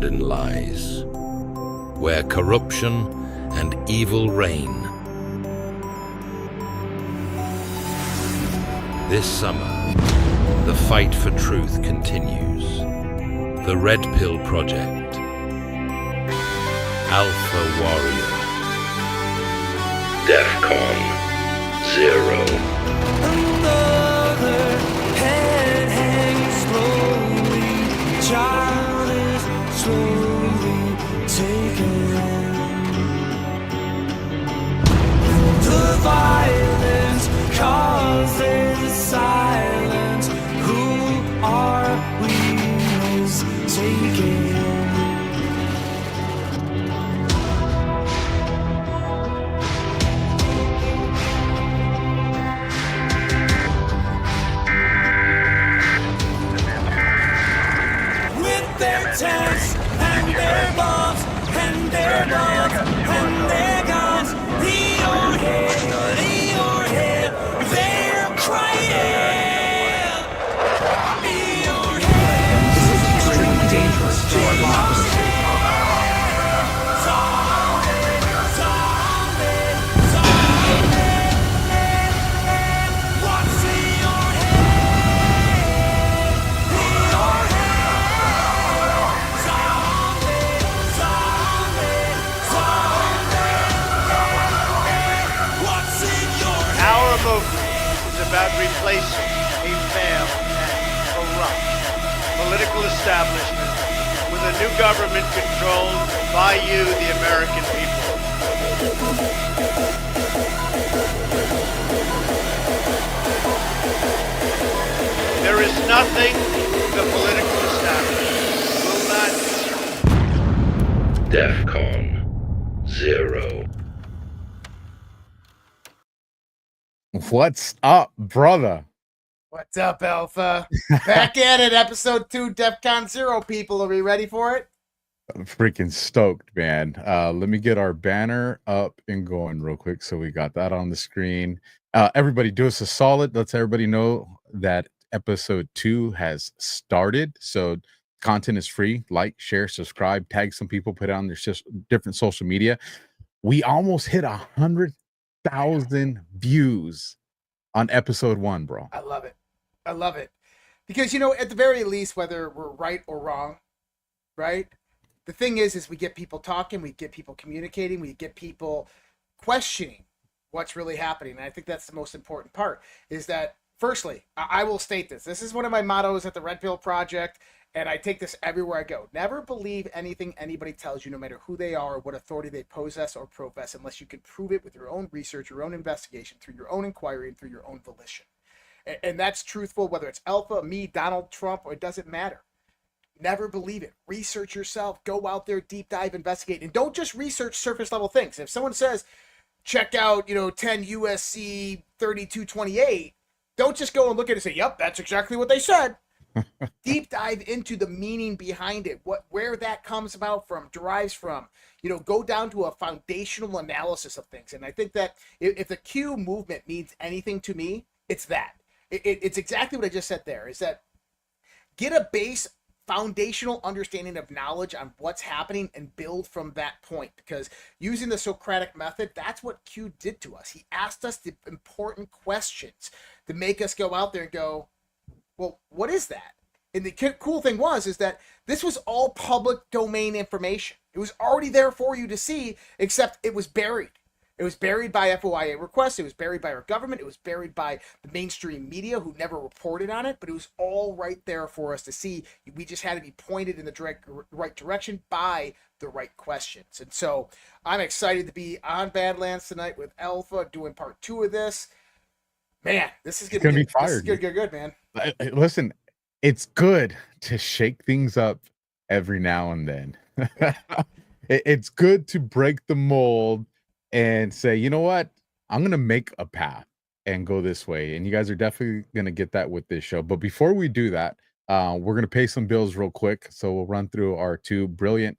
London lies, where corruption and evil reign. This summer, the fight for truth continues. The Red Pill Project, Alpha Warrior, DEFCON ZERQ. Another head hangs slowly, child is slowly taken. The violence causes silence. Who are we taking? Tanks and their bombs and their guns and their guns. In your head, they're crying. In your head, this is extremely dangerous to our democracy. What's in your head? In your Our movement is about replacing a failed and corrupt political establishment with a new government controlled by you, the American people. There is nothing the political establishment will not do. DEFCON ZERQ. What's up, brother? What's up, Alpha? Back at it, episode 2, DEFCON ZERQ, people. Are we ready for it? I'm freaking stoked, man. Let me get our banner up and going real quick. So we got that on the screen. Everybody do us a solid. Let's everybody know that episode 2 has started. So content is free. Like, share, subscribe, tag some people, put it on their different social media. We almost hit 100,000 views on episode 1, bro. I love it. I love it. Because, you know, at the very least, whether we're right or wrong, right? The thing is we get people talking, we get people communicating, we get people questioning what's really happening. And I think that's the most important part, is that, firstly, I will state this. This is one of my mottos at the Red Pill Project, and I take this everywhere I go. Never believe anything anybody tells you, no matter who they are or what authority they possess or profess, unless you can prove it with your own research, your own investigation, through your own inquiry, and through your own volition. And that's truthful, whether it's Alpha, me, Donald Trump, or it doesn't matter. Never believe it. Research yourself. Go out there, deep dive, investigate. And don't just research surface level things. If someone says, check out, 10 USC 3228, don't just go and look at it and say, yep, that's exactly what they said. Deep dive into the meaning behind it, where that comes about from, derives from. Go down to a foundational analysis of things. And I think that if the Q movement means anything to me, it's that. It's exactly what I just said there, is that get a base foundational understanding of knowledge on what's happening and build from that point. Because using the Socratic method, that's what Q did to us. He asked us the important questions to make us go out there and go, well, what is that? And the cool thing is that this was all public domain information. It was already there for you to see, except it was buried. It was buried by FOIA requests. It was buried by our government. It was buried by the mainstream media, who never reported on it. But it was all right there for us to see. We just had to be pointed in the right direction by the right questions. And so I'm excited to be on Badlands tonight with Alpha, doing part 2 of this. Man, this is going to be fire. This is good, man. Listen, it's good to shake things up every now and then. It's good to break the mold and say, you know what, I'm going to make a path and go this way. And you guys are definitely going to get that with this show. But before we do that, we're going to pay some bills real quick. So we'll run through our 2 brilliant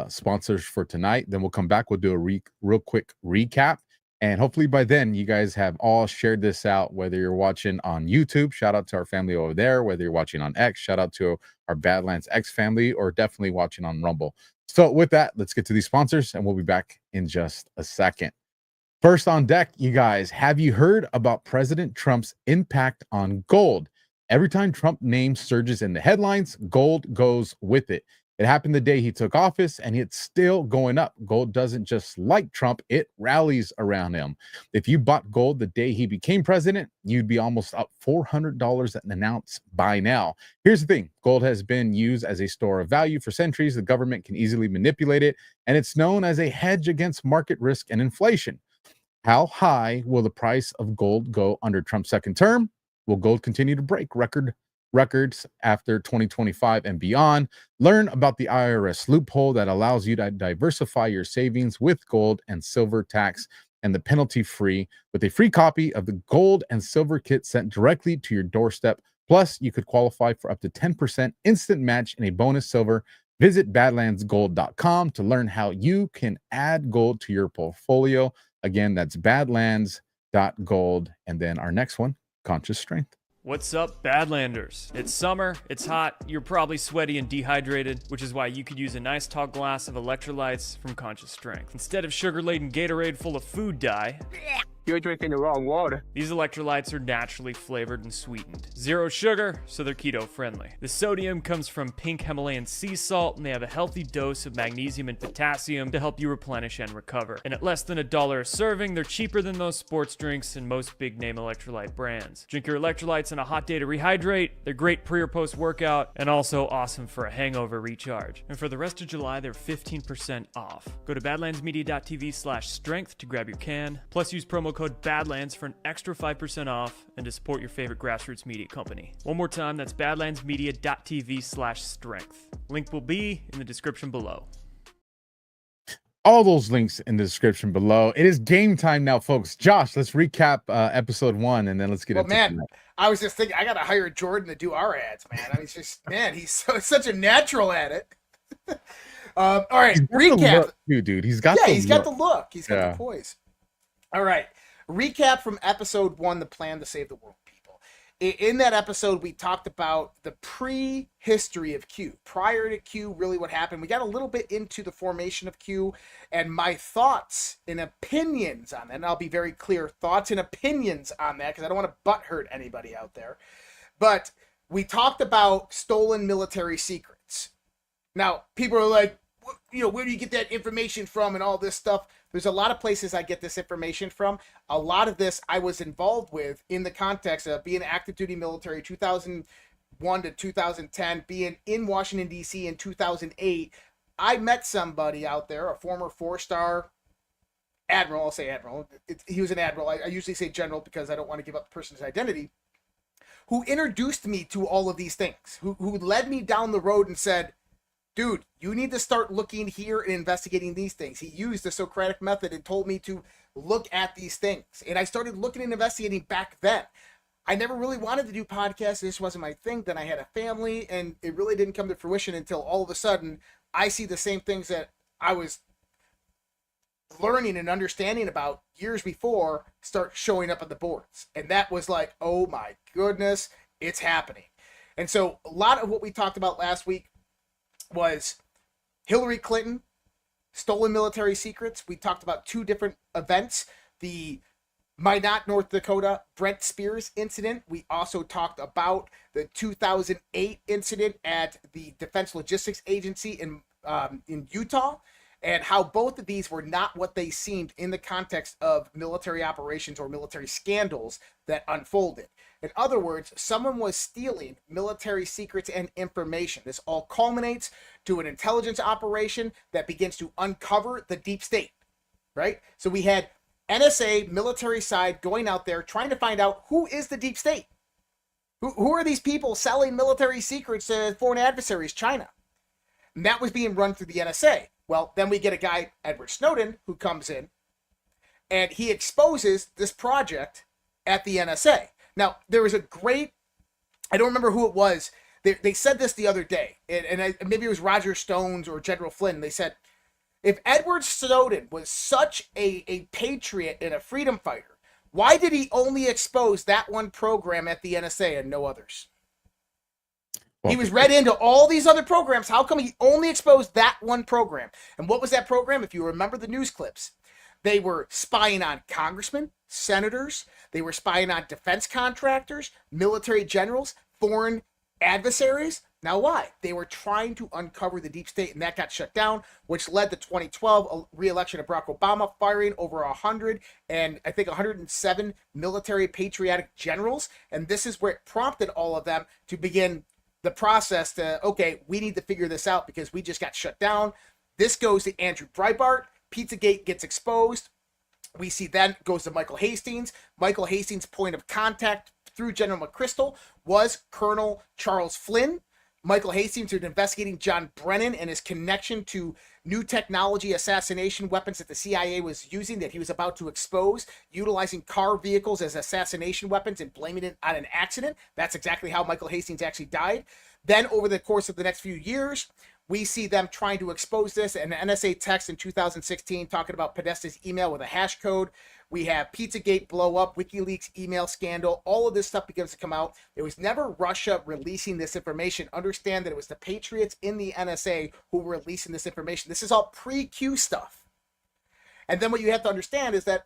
sponsors for tonight. Then we'll come back. We'll do a real quick recap. And hopefully by then you guys have all shared this out, whether you're watching on YouTube, shout out to our family over there, whether you're watching on X, shout out to our Badlands X family, or definitely watching on Rumble. So with that, let's get to these sponsors and we'll be back in just a second. First on deck, you guys, have you heard about President Trump's impact on gold? Every time Trump name surges in the headlines, gold goes with it. It happened the day he took office, and it's still going up. Gold doesn't just like Trump, it rallies around him. If you bought gold the day he became president, you'd be almost up $400 at an ounce by now. Here's the thing. Gold has been used as a store of value for centuries. The government can easily manipulate it, and it's known as a hedge against market risk and inflation. How high will the price of gold go under Trump's second term? Will gold continue to break records after 2025 and beyond? Learn about the IRS loophole that allows you to diversify your savings with gold and silver tax and the penalty free with a free copy of the gold and silver kit sent directly to your doorstep. Plus, you could qualify for up to 10% instant match in a bonus silver. Visit badlandsgold.com to learn how you can add gold to your portfolio. Again, that's badlands.gold. And then our next one, conscious strength. What's up, Badlanders? It's summer, it's hot, you're probably sweaty and dehydrated, which is why you could use a nice tall glass of electrolytes from Conscious Strength. Instead of sugar-laden Gatorade full of food dye, you're drinking the wrong water. These electrolytes are naturally flavored and sweetened. Zero sugar, so they're keto-friendly. The sodium comes from pink Himalayan sea salt, and they have a healthy dose of magnesium and potassium to help you replenish and recover. And at less than $1 a serving, they're cheaper than those sports drinks and most big-name electrolyte brands. Drink your electrolytes on a hot day to rehydrate. They're great pre or post-workout, and also awesome for a hangover recharge. And for the rest of July, they're 15% off. Go to badlandsmedia.tv/strength to grab your can. Plus, use promo code Badlands for an extra 5% off and to support your favorite grassroots media company. One more time, that's badlandsmedia.tv/strength. Link will be in the description below. All those links in the description below. It is game time now, folks. Josh, let's recap episode 1 and then let's get into man, I was just thinking I gotta hire Jordan to do our ads, man. I mean, it's just he's such a natural at it. All right, recap. Dude, he's got the look. He's got the poise. All right. Recap from episode 1, the plan to save the world, people. In that episode, we talked about the pre-history of Q. Prior to Q, really what happened. We got a little bit into the formation of Q and my thoughts and opinions on that. And I'll be very clear, thoughts and opinions on that because I don't want to butthurt anybody out there. But we talked about stolen military secrets. Now, people are like, where do you get that information from and all this stuff? There's a lot of places I get this information from. A lot of this I was involved with in the context of being active duty military 2001 to 2010, being in Washington, D.C. in 2008. I met somebody out there, a former 4-star admiral. I'll say admiral. He was an admiral. I usually say general because I don't want to give up the person's identity, who introduced me to all of these things, who led me down the road and said, dude, you need to start looking here and investigating these things. He used the Socratic method and told me to look at these things. And I started looking and investigating back then. I never really wanted to do podcasts. This wasn't my thing. Then I had a family, and it really didn't come to fruition until all of a sudden I see the same things that I was learning and understanding about years before start showing up on the boards. And that was like, oh my goodness, it's happening. And so a lot of what we talked about last week was Hillary Clinton, stolen military secrets. We talked about 2 different events. The Minot, North Dakota, Brent Spears incident. We also talked about the 2008 incident at the Defense Logistics Agency in Utah, and how both of these were not what they seemed in the context of military operations or military scandals that unfolded. In other words, someone was stealing military secrets and information. This all culminates to an intelligence operation that begins to uncover the deep state, right? So we had NSA military side going out there trying to find out who is the deep state. Who are these people selling military secrets to foreign adversaries, China? And that was being run through the NSA. Well, then we get a guy, Edward Snowden, who comes in and he exposes this project at the NSA. Now, there was a great, I don't remember who it was. They said this the other day, and maybe it was Roger Stones or General Flynn. They said, If Edward Snowden was such a patriot and a freedom fighter, why did he only expose that one program at the NSA and no others? He was read into all these other programs. How come he only exposed that one program? And what was that program? If you remember the news clips, they were spying on congressmen, senators. They were spying on defense contractors, military generals, foreign adversaries. Now, why? They were trying to uncover the deep state, and that got shut down, which led to 2012 re-election of Barack Obama, firing over 100 and I think 107 military patriotic generals. And this is where it prompted all of them to begin the process to, okay, we need to figure this out because we just got shut down. This goes to Andrew Breitbart. Pizzagate gets exposed. We see then goes to Michael Hastings. Michael Hastings' point of contact through General McChrystal was Colonel Charles Flynn. Michael Hastings was investigating John Brennan and his connection to new technology assassination weapons that the CIA was using that he was about to expose, utilizing car vehicles as assassination weapons and blaming it on an accident. That's exactly how Michael Hastings actually died. Then over the course of the next few years, we see them trying to expose this, and the NSA text in 2016 talking about Podesta's email with a hash code. We have Pizzagate blow up, WikiLeaks email scandal. All of this stuff begins to come out. It was never Russia releasing this information. Understand that it was the patriots in the NSA who were releasing this information. This is all pre-Q stuff. And then what you have to understand is that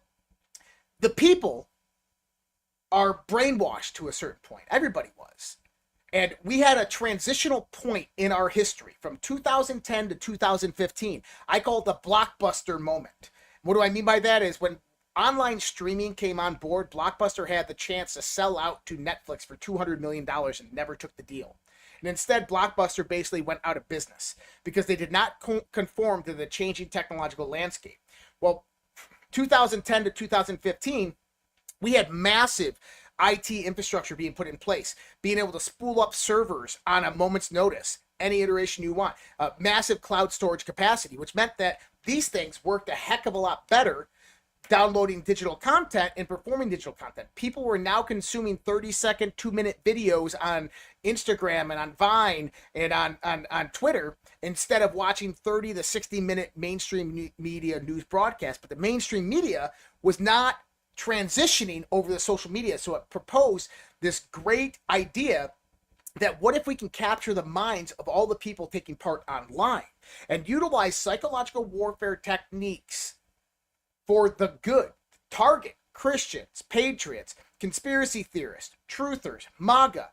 the people are brainwashed to a certain point. Everybody was. And we had a transitional point in our history from 2010 to 2015. I call it the blockbuster moment. What do I mean by that is when online streaming came on board, Blockbuster had the chance to sell out to Netflix for $200 million and never took the deal. And instead, Blockbuster basically went out of business because they did not conform to the changing technological landscape. Well, 2010 to 2015, we had massive IT infrastructure being put in place, being able to spool up servers on a moment's notice, any iteration you want, massive cloud storage capacity, which meant that these things worked a heck of a lot better downloading digital content and performing digital content. People were now consuming 30-second, 2-minute videos on Instagram and on Vine and on Twitter instead of watching 30 to 60-minute mainstream media news broadcasts. But the mainstream media was not transitioning over the social media. So it proposed this great idea that what if we can capture the minds of all the people taking part online and utilize psychological warfare techniques for the good, target Christians, patriots, conspiracy theorists, truthers, MAGA.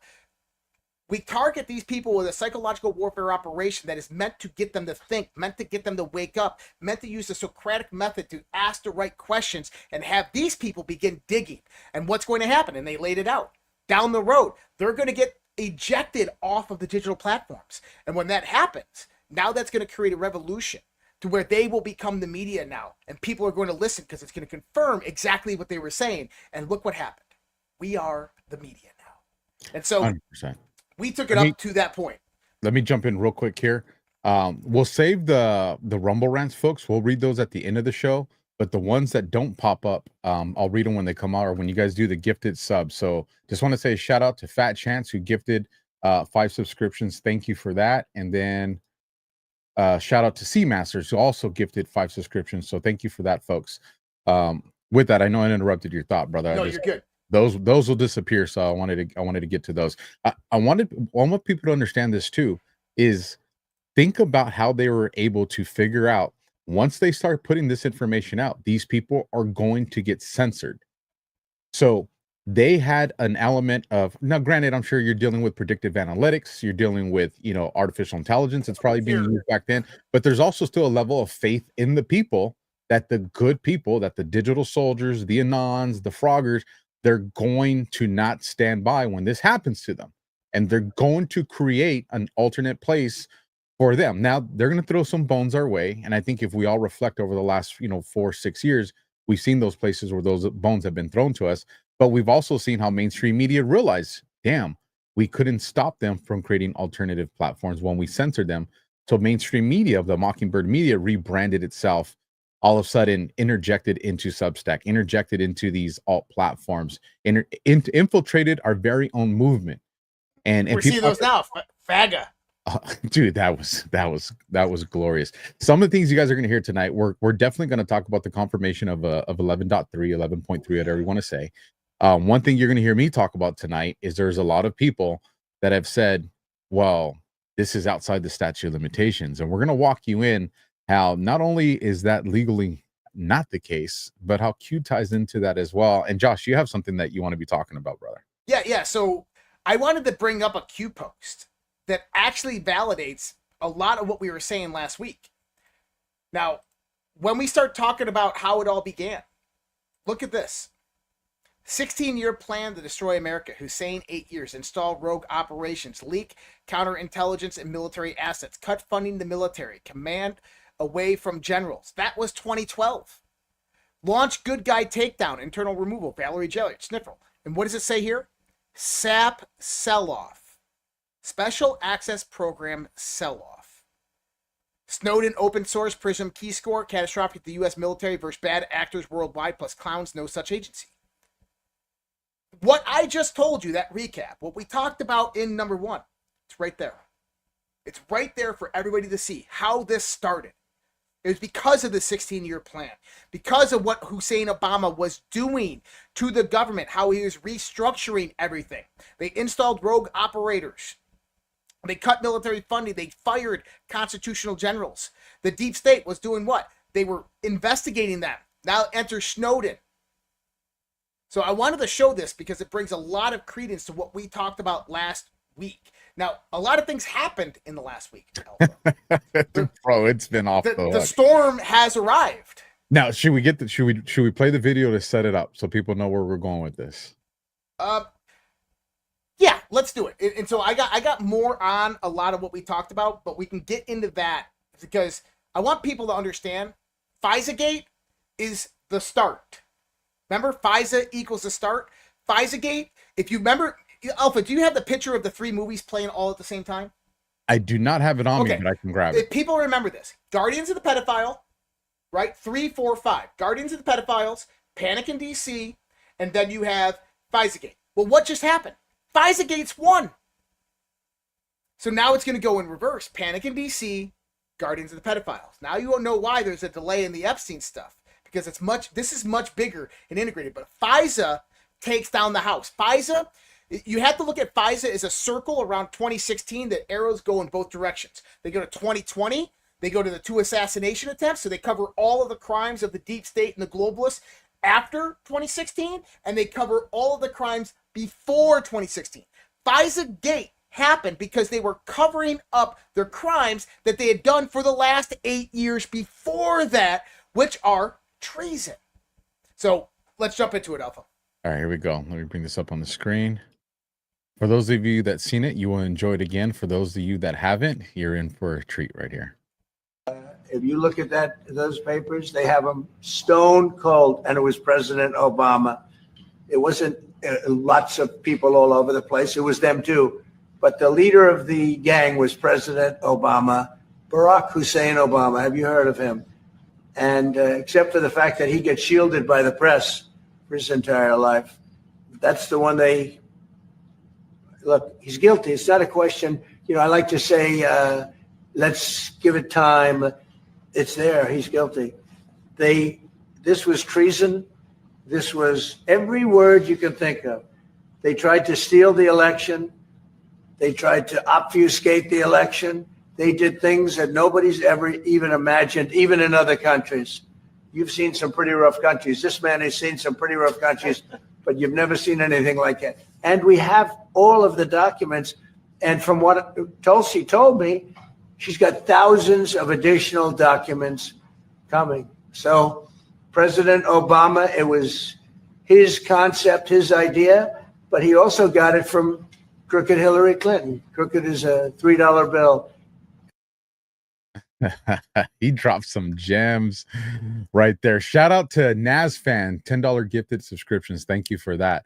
We target these people with a psychological warfare operation that is meant to get them to think, meant to get them to wake up, meant to use the Socratic method to ask the right questions and have these people begin digging. And what's going to happen? And they laid it out. Down the road, they're going to get ejected off of the digital platforms. And when that happens, now that's going to create a revolution to where they will become the media now. And people are going to listen because it's going to confirm exactly what they were saying. And look what happened. We are the media now. And so 100%. We took it up to that point. Let me jump in real quick here. We'll save the Rumble rants, folks. We'll read those at the end of the show. But the ones that don't pop up, I'll read them when they come out or when you guys do the gifted subs. So just want to say a shout out to Fat Chance who gifted 5 subscriptions. Thank you for that. And then shout out to C Masters who also gifted 5 subscriptions. So thank you for that, folks. With that, I know I interrupted your thought, brother. No, you're good. Those will disappear. So I wanted to get to those. I want people to understand this too, is think about how they were able to figure out once they start putting this information out, these people are going to get censored. So they had an element of, now granted, I'm sure you're dealing with predictive analytics, you're dealing with, artificial intelligence. It's probably being used back then, but there's also still a level of faith in the people that the good people, that the digital soldiers, the Anons, the Froggers, they're going to not stand by when this happens to them. And they're going to create an alternate place for them. Now, they're going to throw some bones our way. And I think if we all reflect over the last, 4-6 years, we've seen those places where those bones have been thrown to us. But we've also seen how mainstream media realized, damn, we couldn't stop them from creating alternative platforms when we censored them. So mainstream media, the Mockingbird media, rebranded itself, all of a sudden interjected into Substack, interjected into these alt platforms, infiltrated our very own movement. And we're seeing those now, FAGA. Dude, that was glorious. Some of the things you guys are going to hear tonight, we're definitely going to talk about the confirmation of 11.3, 11.3, whatever you want to say. One thing you're going to hear me talk about tonight is there's a lot of people that have said, well, this is outside the statute of limitations. And we're going to walk you in how not only is that legally not the case, but how Q ties into that as well. And Josh, you have something that you want to be talking about, brother. Yeah. So I wanted to bring up a Q post that actually validates a lot of what we were saying last week. Now, when we start talking about how it all began, look at this. 16-year plan to destroy America. Hussein, 8 years. Install rogue operations. Leak counterintelligence and military assets. Cut funding to military. Command away from generals. That was 2012. Launch good guy takedown. Internal removal. Valerie Jarrett. Sniffle. And what does it say here? SAP sell-off. Special access program sell-off. Snowden open source Prism key score. Catastrophic to the U.S. military versus bad actors worldwide plus clowns. No such agency. What I just told you, that recap, what we talked about in number 1, it's right there. It's right there for everybody to see how this started. It was because of the 16-year plan, because of what Hussein Obama was doing to the government, how he was restructuring everything. They installed rogue operators. They cut military funding. They fired constitutional generals. The deep state was doing what? They were investigating them. Now enter Snowden. So I wanted to show this because it brings a lot of credence to what we talked about last week. Now, a lot of things happened in the last week. Bro, it's been off the storm has arrived. Now, should we play the video to set it up so people know where we're going with this? Yeah, let's do it. And so I got more on a lot of what we talked about, but we can get into that because I want people to understand FISA Gate is the start. Remember, FISA equals the start. FISA Gate, if you remember, Alpha, do you have the picture of the 3 movies playing all at the same time? I do not have it on me, but I can grab it. If people remember this, Guardians of the Pedophile, right? 3, 4, 5. Guardians of the Pedophiles, Panic in DC, and then you have FISA Gate. Well, what just happened? FISA Gate's won. So now it's going to go in reverse. Panic in DC, Guardians of the Pedophiles. Now you won't know why there's a delay in the Epstein stuff. Because this is much bigger and integrated. But FISA takes down the House. FISA, you have to look at FISA as a circle around 2016 that arrows go in both directions. They go to 2020. They go to the 2 assassination attempts. So they cover all of the crimes of the deep state and the globalists after 2016. And they cover all of the crimes before 2016. FISA Gate happened because they were covering up their crimes that they had done for the last 8 years before that, which are treason. So let's jump into it, Alpha. All right, here we go. Let me bring this up on the screen. For those of you that seen it, you will enjoy it again. For those of you that haven't, you're in for a treat right here. If you look at those papers, they have them stone cold, and it was President Obama. It wasn't lots of people all over the place. It was them too. But the leader of the gang was President Obama, Barack Hussein Obama. Have you heard of him? And except for the fact that he gets shielded by the press for his entire life, that's the one they look. He's guilty. It's not a question. You know, I like to say, let's give it time. It's there. He's guilty. This was treason. This was every word you can think of. They tried to steal the election. They tried to obfuscate the election. They did things that nobody's ever even imagined, even in other countries. You've seen some pretty rough countries. This man has seen some pretty rough countries, but you've never seen anything like it. And we have all of the documents. And from what Tulsi told me, she's got thousands of additional documents coming. So President Obama, it was his concept, his idea, but he also got it from crooked Hillary Clinton. Crooked is a $3 bill. He dropped some gems right there. Shout out to NazFan, $10 gifted subscriptions. Thank you for that.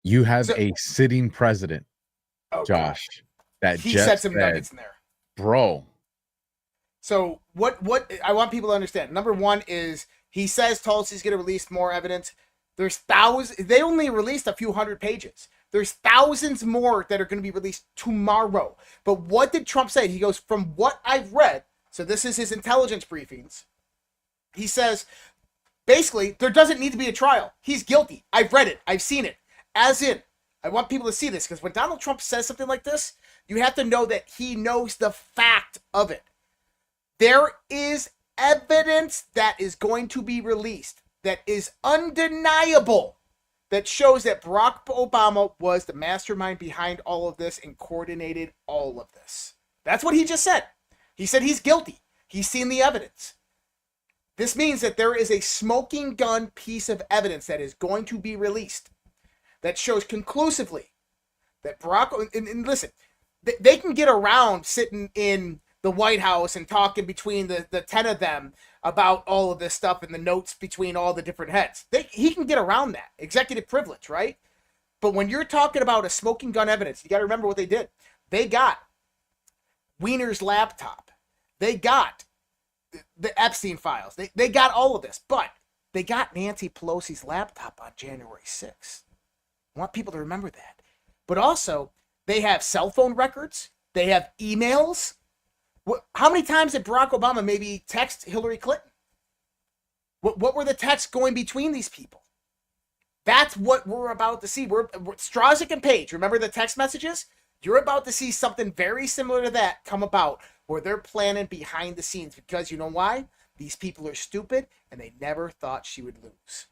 You have a sitting president, Josh, that he just said some nuggets in there, bro. So what I want people to understand. Number 1 is he says Tulsi's going to release more evidence. There's thousands. They only released a few hundred pages. There's thousands more that are going to be released tomorrow. But what did Trump say? He goes, from what I've read, so this is his intelligence briefings. He says, basically, there doesn't need to be a trial. He's guilty. I've read it. I've seen it. As in, I want people to see this, because when Donald Trump says something like this, you have to know that he knows the fact of it. There is evidence that is going to be released that is undeniable, that shows that Barack Obama was the mastermind behind all of this and coordinated all of this. That's what he just said. He said he's guilty. He's seen the evidence. This means that there is a smoking gun piece of evidence that is going to be released that shows conclusively that Barack, and listen, they can get around sitting in the White House and talking between the 10 of them about all of this stuff and the notes between all the different heads. He can get around that. Executive privilege, right? But when you're talking about a smoking gun evidence, you got to remember what they did. They got Weiner's laptop. They got the Epstein files. They got all of this. But they got Nancy Pelosi's laptop on January 6th. I want people to remember that. But also, they have cell phone records. They have emails. How many times did Barack Obama maybe text Hillary Clinton? What were the texts going between these people? That's what we're about to see. We're Strozek and Page. Remember the text messages? You're about to see something very similar to that come about, where they're planning behind the scenes, because you know why? These people are stupid, and they never thought she would lose.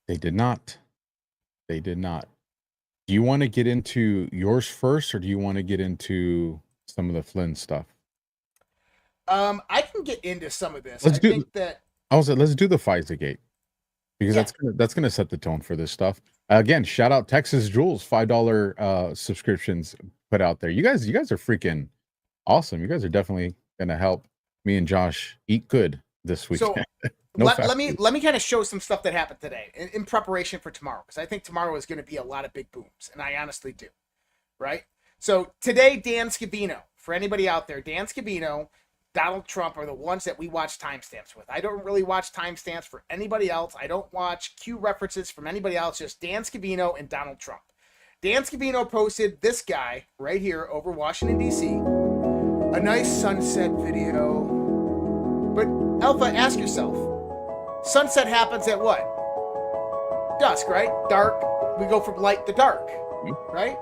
They did not. They did not. Do you want to get into yours first, or do you want to get into some of the Flynn stuff? I can get into some of this. Let's do the FISA gate, because that's gonna set the tone for this stuff. Again, shout out Texas Jules, $5 subscriptions put out there. You guys are freaking awesome. You guys are definitely gonna help me and Josh eat good this weekend. So No let me kind of show some stuff that happened today in preparation for tomorrow, because I think tomorrow is going to be a lot of big booms, and I honestly do. Right? So today, Dan Scavino, for anybody out there, Dan Scavino, Donald Trump are the ones that we watch timestamps with. I don't really watch timestamps for anybody else. I don't watch Q references from anybody else, just Dan Scavino and Donald Trump. Dan Scavino posted this guy right here over Washington, D.C., a nice sunset video. But Alpha, ask yourself, sunset happens at what? Dusk, right? Dark. We go from light to dark, right?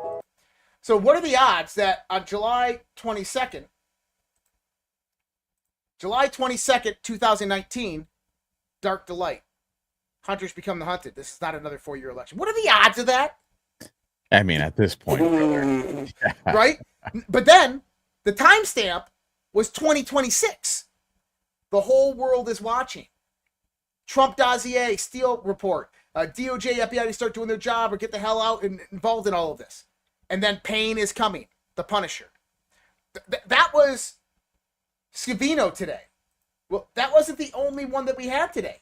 So what are the odds that on July 22nd, 2019, dark to light, hunters become the hunted? This is not another 4-year election. What are the odds of that? I mean, at this point, brother. Right? But then the timestamp was 2026. The whole world is watching. Trump dossier, Steele report, DOJ, FBI to start doing their job or get the hell out and involved in all of this. And then Payne is coming, the Punisher. That was Scavino today. Well, that wasn't the only one that we had today.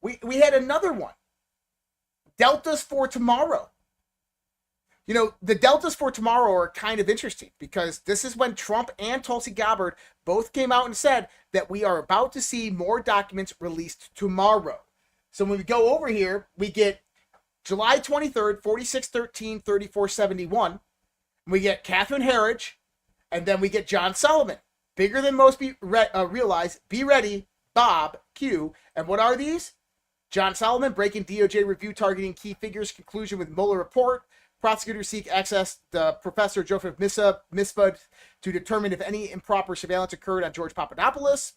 We had another one. Deltas for tomorrow. You know, the deltas for tomorrow are kind of interesting, because this is when Trump and Tulsi Gabbard both came out and said that we are about to see more documents released tomorrow. So when we go over here, we get July 23rd, 4613, 3471. We get Catherine Herridge, and then we get John Solomon. Bigger than most realize. Be ready, Bob Q. And what are these? John Solomon breaking DOJ review targeting key figures, conclusion with Mueller report. Prosecutors seek access to Professor Joseph Misfud to determine if any improper surveillance occurred on George Papadopoulos.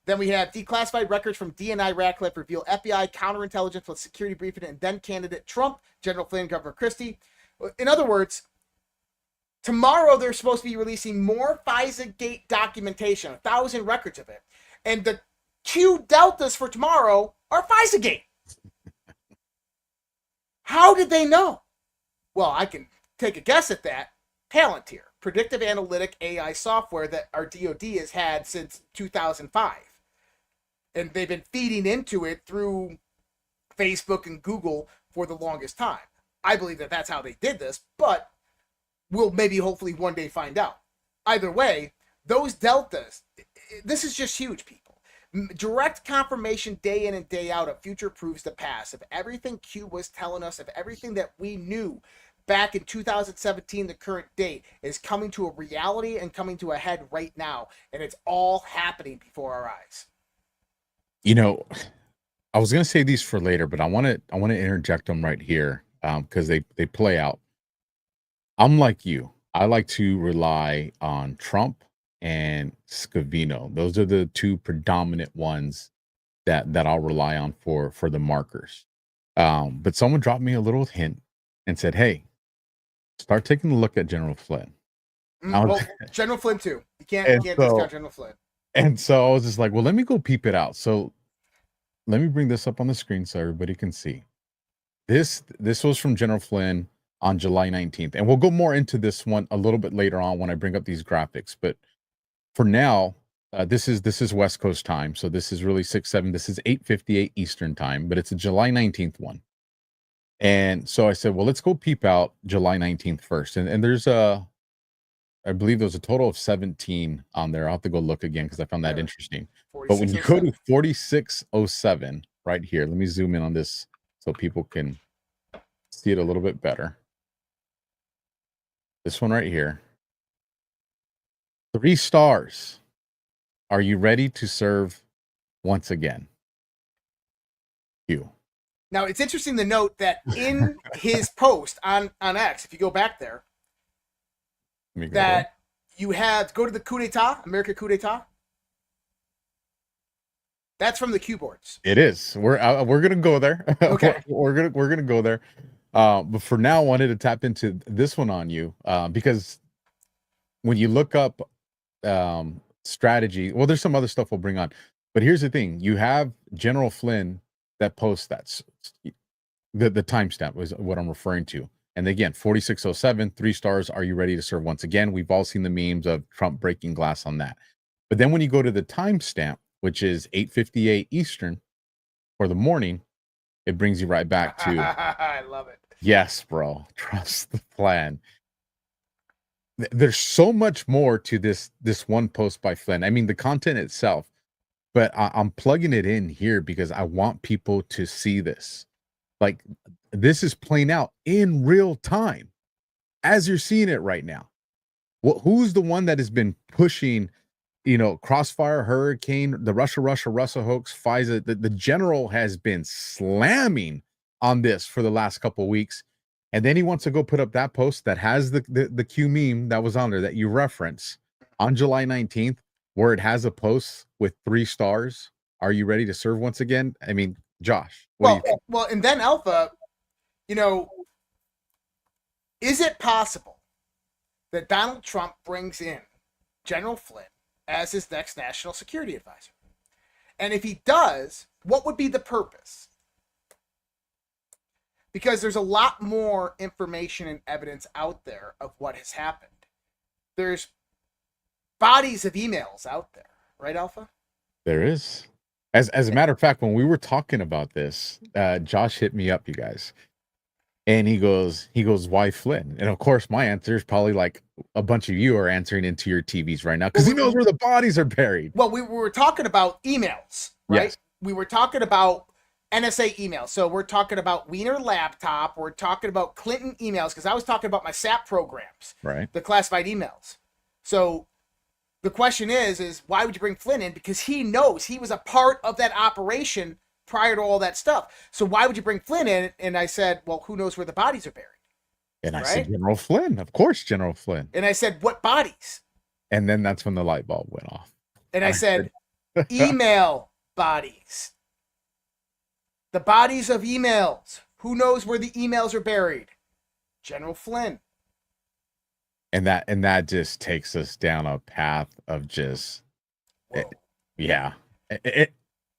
Then we have declassified records from DNI Radcliffe reveal FBI counterintelligence with security briefing and then candidate Trump, General Flynn, Governor Christie. In other words, tomorrow they're supposed to be releasing more FISA gate documentation, 1,000 records of it. And the Q deltas for tomorrow are FISA gate. How did they know? Well, I can take a guess at that. Palantir, predictive analytic AI software that our DoD has had since 2005. And they've been feeding into it through Facebook and Google for the longest time. I believe that that's how they did this, but we'll maybe hopefully one day find out. Either way, those deltas, this is just huge, people. Direct confirmation day in and day out of future proves the past, of everything Q was telling us, of everything that we knew back in 2017, the current date, is coming to a reality and coming to a head right now. And it's all happening before our eyes. You know, I was gonna save these for later, but I want to interject them right here because they play out. I'm like you. I like to rely on Trump and Scavino. Those are the two predominant ones that I'll rely on for the markers. But someone dropped me a little hint and said, "Hey, start taking a look at General Flynn." Well, General Flynn too. You can't discount General Flynn. And so I was just like, well, let me go peep it out. So let me bring this up on the screen so everybody can see. This was from General Flynn on July 19th. And we'll go more into this one a little bit later on when I bring up these graphics. But for now, this is West Coast time. So this is really 6-7. This is 8:58 Eastern time, but it's a July 19th one. And so I said, well, let's go peep out July 19th first. And there's I believe there's a total of 17 on there. I'll have to go look again because I found that interesting. But when you go to 4607 right here, let me zoom in on this so people can see it a little bit better. This one right here. 3 stars. Are you ready to serve once again? You. Now, it's interesting to note that in his post on X, if you go back there, that you have, go to the coup d'etat, America coup d'etat. That's from the Q boards. It is. We're gonna go there. Okay. we're gonna go there. But for now, I wanted to tap into this one on you because when you look up strategy, well, there's some other stuff we'll bring on. But here's the thing: you have General Flynn that posts that the timestamp is what I'm referring to. And again, 4607, 3 stars. Are you ready to serve once again? We've all seen the memes of Trump breaking glass on that. But then when you go to the timestamp, which is 8:58 Eastern for the morning, it brings you right back to. I love it. Yes, bro. Trust the plan. There's so much more to this one post by Flynn. I mean, the content itself, but I'm plugging it in here because I want people to see this. Like, this is playing out in real time as you're seeing it right now. Who's the one that has been pushing, Crossfire, Hurricane, the Russia hoax, FISA? The general has been slamming on this for the last couple of weeks. And then he wants to go put up that post that has the Q meme that was on there that you reference on July 19th, where it has a post with 3 stars. Are you ready to serve once again? I mean, Josh. Well, and then Alpha, is it possible that Donald Trump brings in General Flynn as his next national security advisor? And if he does, what would be the purpose? Because there's a lot more information and evidence out there of what has happened. There's bodies of emails out there, right, Alpha? There is. As a matter of fact, when we were talking about this, Josh hit me up, you guys. And he goes, why Flynn? And of course, my answer is probably like a bunch of you are answering into your TVs right now because he knows where the bodies are buried. Well, we were talking about emails, right? Yes. We were talking about NSA emails. So we're talking about Wiener laptop. We're talking about Clinton emails because I was talking about my SAP programs, right? The classified emails. So the question is why would you bring Flynn in? Because he knows he was a part of that operation prior to all that stuff. So why would you bring Flynn in? And I said, well, who knows where the bodies are buried? And I said, General Flynn. Of course, General Flynn. And I said, what bodies? And then that's when the light bulb went off. And I said, email bodies. The bodies of emails. Who knows where the emails are buried? General Flynn. And that just takes us down a path of just,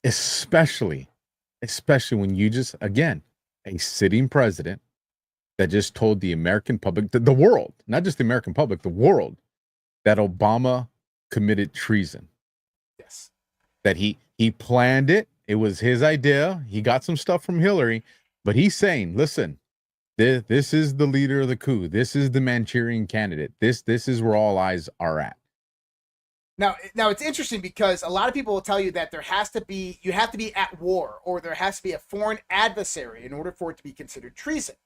especially when you just, again, a sitting president that just told the American public, the world, not just the American public, the world, that Obama committed treason. Yes. That he planned it. It was his idea. He got some stuff from Hillary, but he's saying, listen, this is the leader of the coup. This is the Manchurian candidate. This is where all eyes are at. Now it's interesting because a lot of people will tell you that you have to be at war or there has to be a foreign adversary in order for it to be considered treason.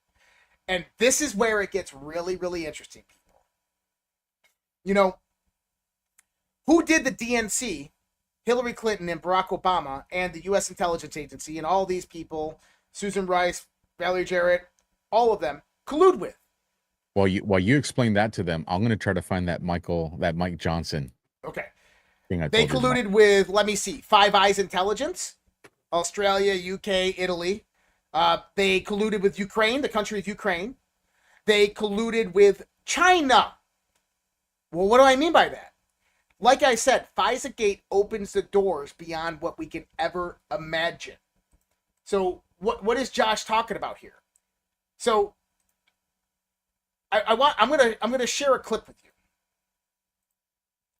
And this is where it gets really, really interesting, people. You know, who did the DNC? Hillary Clinton and Barack Obama and the U.S. Intelligence Agency and all these people, Susan Rice, Valerie Jarrett, all of them collude with. While you explain that to them, I'm going to try to find that Mike Johnson. Okay. Thing I They told you about. colluded with, let me see, Five Eyes Intelligence, Australia, UK, Italy. They colluded with Ukraine, the country of Ukraine. They colluded with China. Well, what do I mean by that? Like I said, FISA Gate opens the doors beyond what we can ever imagine. So what is Josh talking about here? So I'm gonna share a clip with you.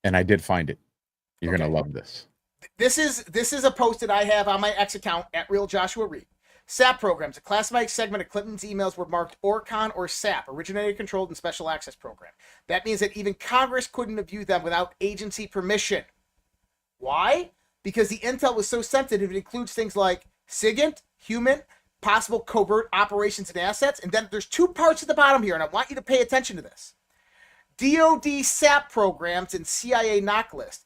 And I did find it. You're Okay. gonna love this. This is a post that I have on my X account at Real Joshua Reid. SAP programs. A classified segment of Clinton's emails were marked ORCON or SAP, Originator Controlled and Special Access Program. That means that even Congress couldn't have viewed them without agency permission. Why? Because the intel was so sensitive, it includes things like SIGINT, human, possible covert operations and assets. And then there's two parts at the bottom here, and I want you to pay attention to this. DOD SAP programs and CIA knock list.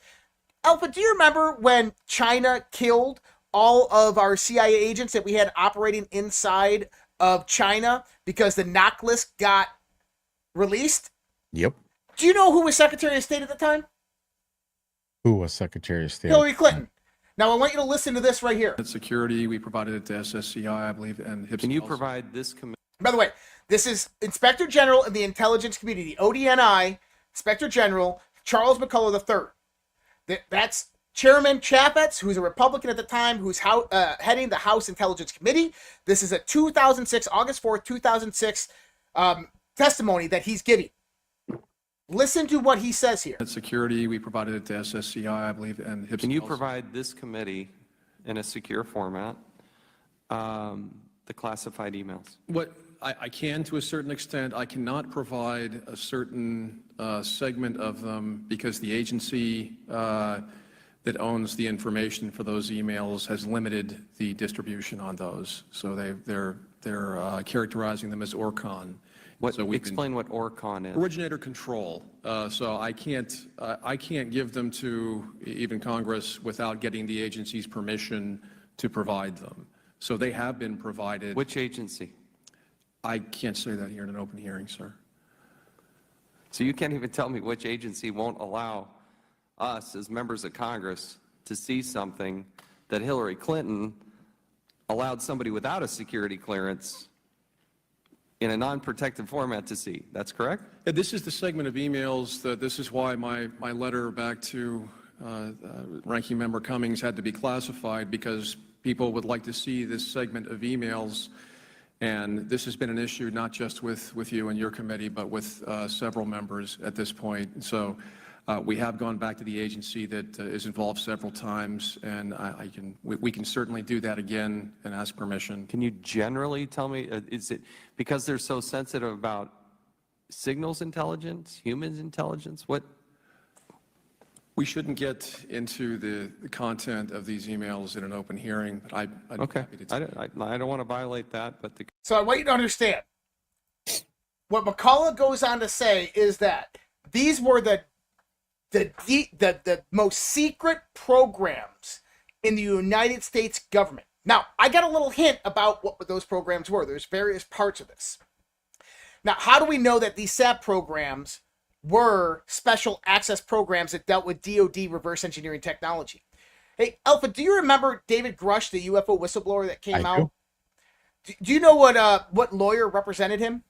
Alpha, do you remember when China killed all of our CIA agents that we had operating inside of China because the knock list got released? Yep. Do you know who was Secretary of State at the time? Who was Secretary of State? Hillary Clinton. Now I want you to listen to this right here. Security, we provided it to SSCI, I believe, and HIPS. Can you also. provide this committee? By the way, this is Inspector General of the Intelligence Community, ODNI, Inspector General Charles McCullough III. That's Chairman Chaffetz, who's a Republican at the time, who's heading the House Intelligence Committee. This is a 2006, August 4th, 2006 testimony that he's giving. Listen to what he says here. Security, we provided it to SSCI, I believe, and HIPS. Can you also. provide this committee in a secure format, the classified emails? What I can, to a certain extent, I cannot provide a certain segment of them because the agency that owns the information for those emails has limited the distribution on those. So they're characterizing them as ORCON. So Explain what ORCON is. Originator control. So I can't give them to even Congress without getting the agency's permission to provide them. So they have been provided. Which agency? I can't say that here in an open hearing, sir. So you can't even tell me which agency won't allow us as members of Congress to see something that Hillary Clinton allowed somebody without a security clearance in a non-protected format to see. That's correct? Yeah, this is the segment of emails that this is why my letter back to Ranking Member Cummings had to be classified, because people would like to see this segment of emails. And this has been an issue not just with you and your committee, but with several members at this point. So we have gone back to the agency that is involved several times, and we can certainly do that again and ask permission. Can you generally tell me, is it because they're so sensitive about signals intelligence, humans intelligence? What? We shouldn't get into the content of these emails in an open hearing, but I'd be Okay, happy to take it. I don't want to violate that, but So I want you to understand. What McCullough goes on to say is that these were the most secret programs in the United States government. Now, I got a little hint about what those programs were. There's various parts of this. Now, how do we know that these SAP programs were special access programs that dealt with DOD reverse engineering technology? Hey, Alpha, do you remember David Grush, the UFO whistleblower that came out? Do you know what lawyer represented him?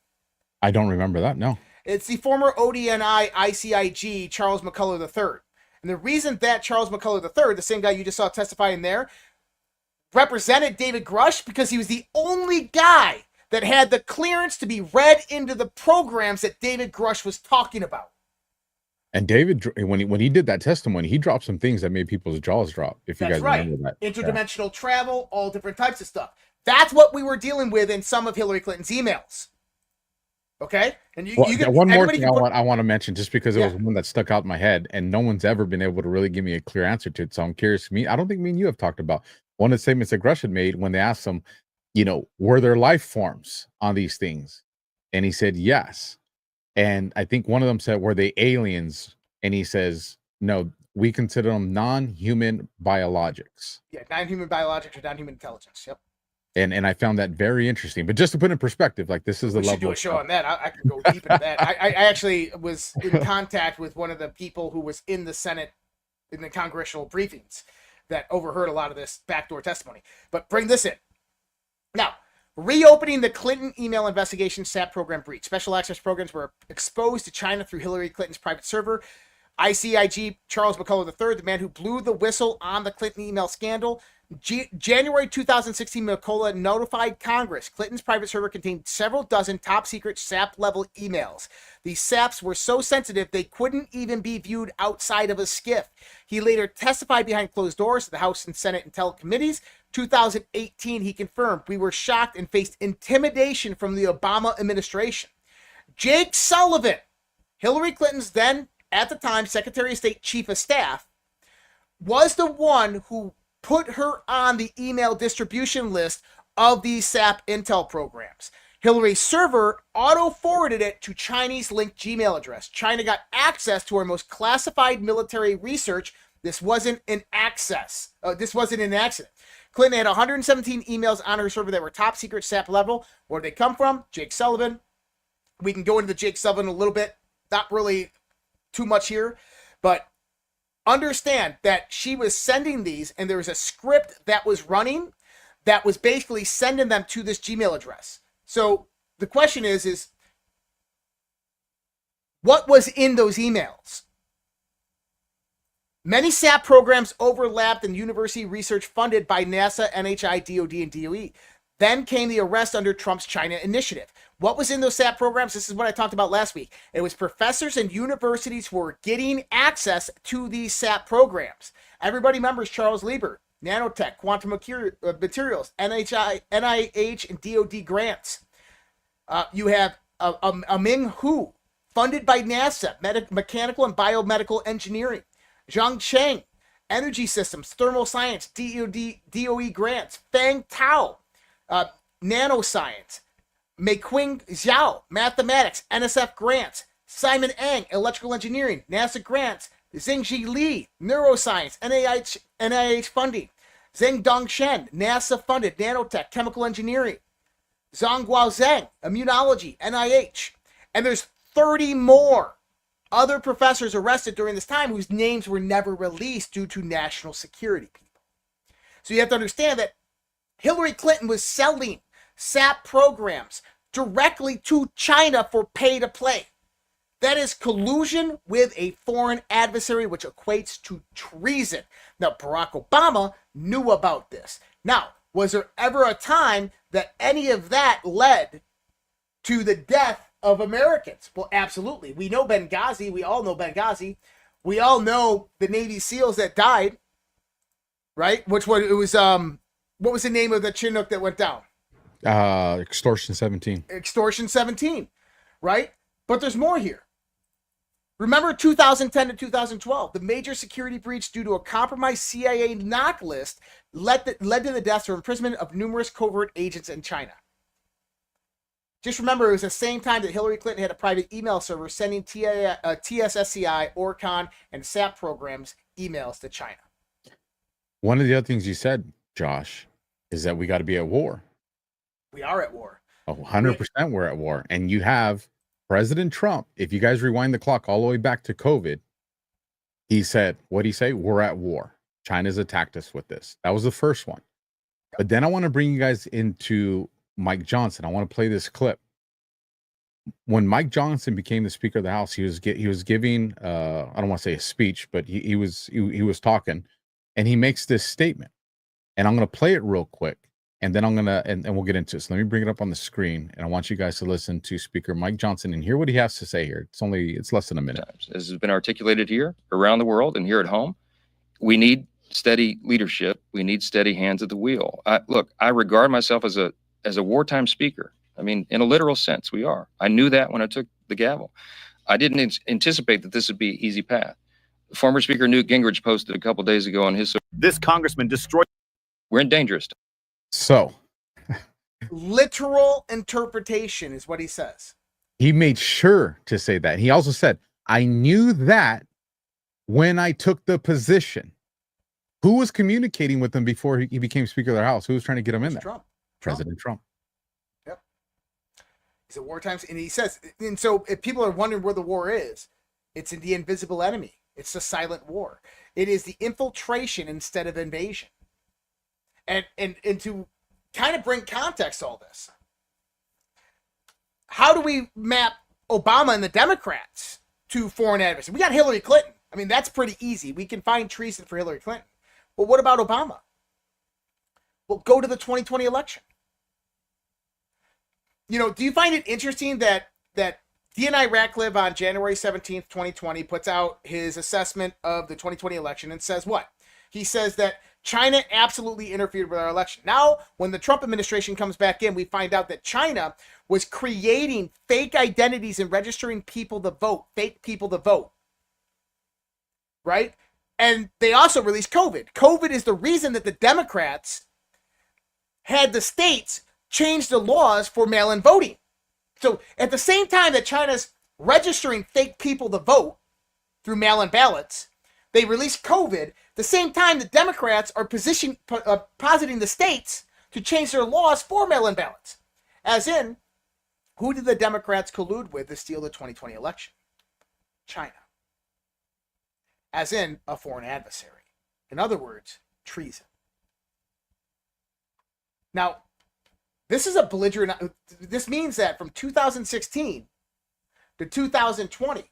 I don't remember that. No. It's the former ODNI ICIG Charles McCullough III. And the reason that Charles McCullough III, the same guy you just saw testifying there, represented David Grush, because he was the only guy that had the clearance to be read into the programs that David Grush was talking about. And David, when he did that testimony, he dropped some things that made people's jaws drop. If you That's guys right. remember that. Interdimensional travel, all different types of stuff. That's what we were dealing with in some of Hillary Clinton's emails. Okay? And One more thing I want to mention, just because it was Yeah. one that stuck out in my head, and no one's ever been able to really give me a clear answer to it. So I'm curious. I don't think me and you have talked about one of the statements that Grush had made when they asked him, were there life forms on these things? And he said, yes. And I think one of them said, were they aliens? And he says, no, we consider them non-human biologics. Yeah, non-human biologics or non-human intelligence. Yep. And I found that very interesting. But just to put in perspective, like this is the We level. should do a show on that. I could go deep into that. I actually was in contact with one of the people who was in the Senate in the congressional briefings that overheard a lot of this backdoor testimony. But bring this in. Now, reopening the Clinton email investigation SAP program breach. Special access programs were exposed to China through Hillary Clinton's private server. ICIG Charles McCullough III, the man who blew the whistle on the Clinton email scandal. January 2016, McCullough notified Congress Clinton's private server contained several dozen top-secret SAP-level emails. These SAPs were so sensitive they couldn't even be viewed outside of a SCIF. He later testified behind closed doors to the House and Senate Intel committees. 2018, he confirmed, we were shocked and faced intimidation from the Obama administration. Jake Sullivan, Hillary Clinton's then, at the time, Secretary of State Chief of Staff, was the one who put her on the email distribution list of these SAP Intel programs. Hillary's server auto-forwarded it to Chinese-linked Gmail address. China got access to our most classified military research. This wasn't an this wasn't an accident. Clinton had 117 emails on her server that were top secret SAP level. Where did they come from? Jake Sullivan. We can go into the Jake Sullivan a little bit. Not really too much here, but understand that she was sending these and there was a script that was running that was basically sending them to this Gmail address. So the question is what was in those emails? Many SAP programs overlapped in university research funded by NASA, NHI, DOD, and DOE. Then came the arrest under Trump's China initiative. What was in those SAP programs? This is what I talked about last week. It was professors and universities who were getting access to these SAP programs. Everybody remembers Charles Lieber, nanotech, quantum materials, NIH, and DOD grants. You have a Ming Hu, funded by NASA, mechanical and biomedical engineering. Zhang Cheng, energy systems, thermal science, DOE grants. Feng Tao, nanoscience. Meiqing Zhao, mathematics, NSF grants. Simon Eng, electrical engineering, NASA grants. Xingji Li, neuroscience, NIH funding. Zheng Dongshen, NASA funded nanotech, chemical engineering. Zhang Guozheng, immunology, NIH. And there's 30 more other professors arrested during this time whose names were never released due to national security people. So you have to understand that Hillary Clinton was selling SAP programs directly to China for pay to play. That is collusion with a foreign adversary, which equates to treason. Now, Barack Obama knew about this. Now, was there ever a time that any of that led to the death of Americans? Well, absolutely. We know Benghazi. We all know Benghazi. We all know the Navy SEALs that died, right? Which one? It was what was the name of the Chinook that went down? Extortion 17. Extortion 17, right? But there's more here. Remember 2010 to 2012, the major security breach due to a compromised CIA knock list led to the deaths or imprisonment of numerous covert agents in China. Just remember, it was the same time that Hillary Clinton had a private email server sending TSSCI, Orcon, and SAP programs emails to China. One of the other things you said, Josh, is that we got to be at war. We are at war. 100% we're at war. And you have President Trump, if you guys rewind the clock all the way back to COVID, he said, what'd he say? We're at war. China's attacked us with this. That was the first one. But then I want to bring you guys into Mike Johnson. I want to play this clip. When Mike Johnson became the Speaker of the House, he was giving I don't want to say a speech, but he was talking, and he makes this statement. And I'm going to play it real quick, and then and we'll get into it. So let me bring it up on the screen, and I want you guys to listen to Speaker Mike Johnson and hear what he has to say here. It's less than a minute. As has been articulated here, around the world, and here at home, we need steady leadership. We need steady hands at the wheel. Look, I regard myself as a wartime speaker. I mean, in a literal sense, we are. I knew that when I took the gavel. I didn't anticipate that this would be an easy path. Former Speaker Newt Gingrich posted a couple days ago on his... This congressman destroyed... We're in dangerous times. So... literal interpretation is what he says. He made sure to say that. He also said, I knew that when I took the position. Who was communicating with him before he became Speaker of the House? Who was trying to get him in there? Trump. President Trump. Yep. He's at wartime, and he says, and so if people are wondering where the war is, it's in the invisible enemy. It's the silent war. It is the infiltration instead of invasion. And to kind of bring context to all this, how do we map Obama and the Democrats to foreign adversaries? We got Hillary Clinton. I mean, that's pretty easy. We can find treason for Hillary Clinton. But what about Obama? Well, go to the 2020 election. You know, do you find it interesting that D&I Ratcliffe on January 17th, 2020 puts out his assessment of the 2020 election and says what? He says that China absolutely interfered with our election. Now, when the Trump administration comes back in, we find out that China was creating fake identities and registering people to vote, fake people to vote. Right? And they also released COVID. COVID is the reason that the Democrats had the states change the laws for mail-in voting. So at the same time that China's registering fake people to vote through mail-in ballots, they released COVID. The same time the Democrats are positing the states to change their laws for mail-in ballots. As in, who did the Democrats collude with to steal the 2020 election? China. As in a foreign adversary. In other words, treason. Now, this is a belligerent. This means that from 2016 to 2020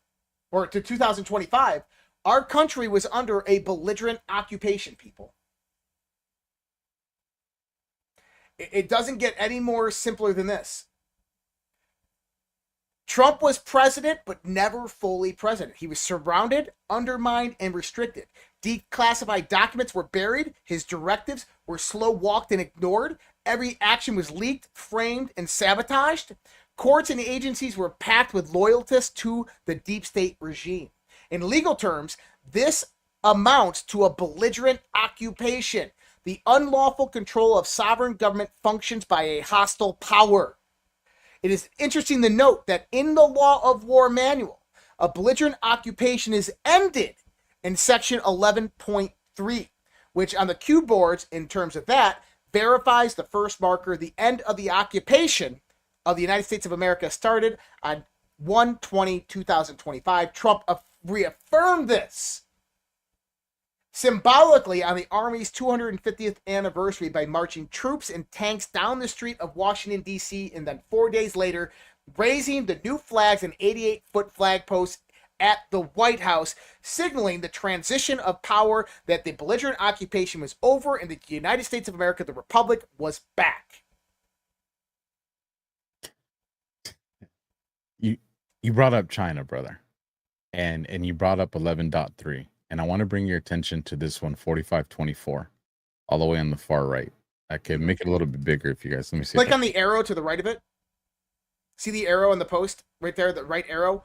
or to 2025, our country was under a belligerent occupation, people. It doesn't get any more simpler than this. Trump was president, but never fully president. He was surrounded, undermined, and restricted. Declassified documents were buried. His directives were slow-walked and ignored. Every action was leaked, framed, and sabotaged. Courts and agencies were packed with loyalists to the deep state regime. In legal terms, this amounts to a belligerent occupation, the unlawful control of sovereign government functions by a hostile power. It is interesting to note that in the Law of War Manual, a belligerent occupation is ended in section 11.3, which on the cue boards, in terms of that, verifies the first marker. The end of the occupation of the United States of America started on 1/20/2025. Trump reaffirmed this symbolically on the Army's 250th anniversary by marching troops and tanks down the street of Washington, D.C., and then 4 days later, raising the new flags and 88-foot flag posts at the White House, signaling the transition of power, that the belligerent occupation was over and the United States of America, the Republic, was back. You brought up China, brother, and you brought up 11.3. And I want to bring your attention to this one, 4524, all the way on the far right. I can make it a little bit bigger if you guys, let me see. Click on the arrow to the right of it. See the arrow on the post right there, the right arrow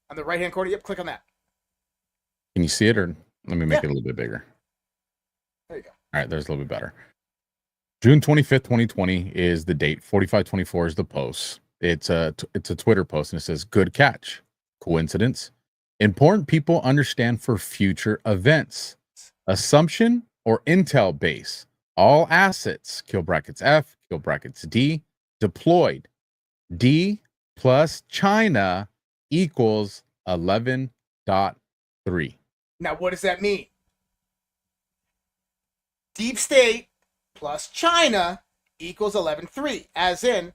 on the right-hand corner? Yep, click on that. Can you see it, or let me make it a little bit bigger? There you go. All right, there's a little bit better. June 25th, 2020 is the date. 4524 is the post. It's a Twitter post, and it says, good catch. Coincidence? Important people understand for future events. Assumption or intel base. All assets, kill brackets F, kill brackets D, deployed. D plus China equals 11.3. Now, what does that mean? Deep state plus China equals 11.3. As in,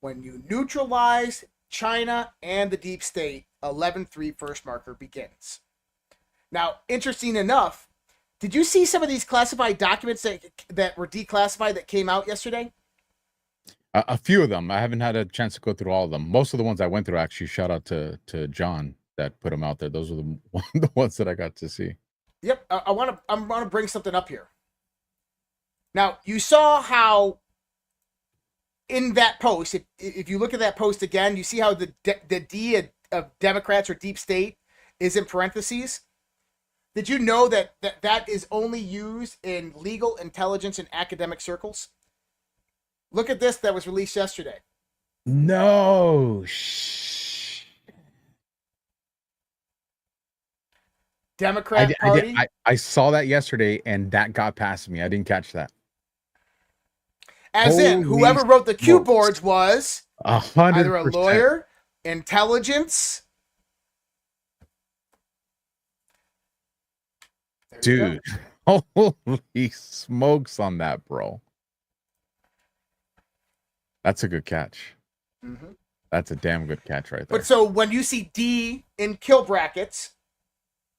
when you neutralize China and the deep state, 11.3 first marker begins. Now, interesting enough, did you see some of these classified documents that were declassified that came out yesterday? A few of them. I haven't had a chance to go through all of them. Most of the ones I went through, actually, shout out to John that put them out there. Those were the ones that I got to see. Yep, I want to bring something up here. Now, you saw how in that post, if you look at that post again, you see how the D of Democrats or deep state is in parentheses. Did you know that is only used in legal intelligence and academic circles? Look at this that was released yesterday. No Democrat Party. I saw that yesterday, and that got past me. I didn't catch that. As in, Holy whoever wrote the cue smokes. boards was 100%. either a lawyer, intelligence. There you go. Dude, holy smokes on that, bro. That's a good catch. Mhm. That's a damn good catch right there. But so when you see D in kill brackets,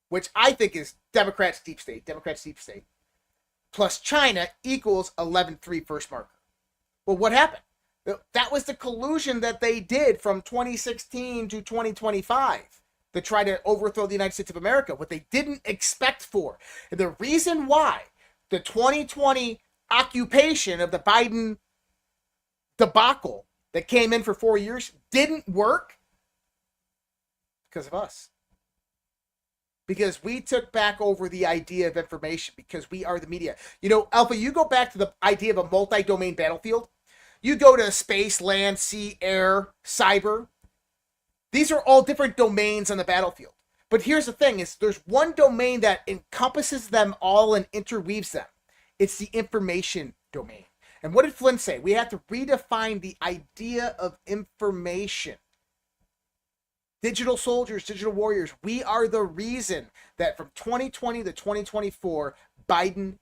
which I think is Democrats deep state, plus China equals 11-3 first marker. Well, what happened? That was the collusion that they did from 2016 to 2025 to try to overthrow the United States of America, what they didn't expect for. And the reason why the 2020 occupation of the Biden debacle that came in for 4 years didn't work because of us. Because we took back over the idea of information, because we are the media. You know, Alpha, you go back to the idea of a multi-domain battlefield. You go to space, land, sea, air, cyber. These are all different domains on the battlefield. But here's the thing, is there's one domain that encompasses them all and interweaves them. It's the information domain. And what did Flynn say? We have to redefine the idea of information. Digital soldiers, digital warriors, we are the reason that from 2020 to 2024, Biden,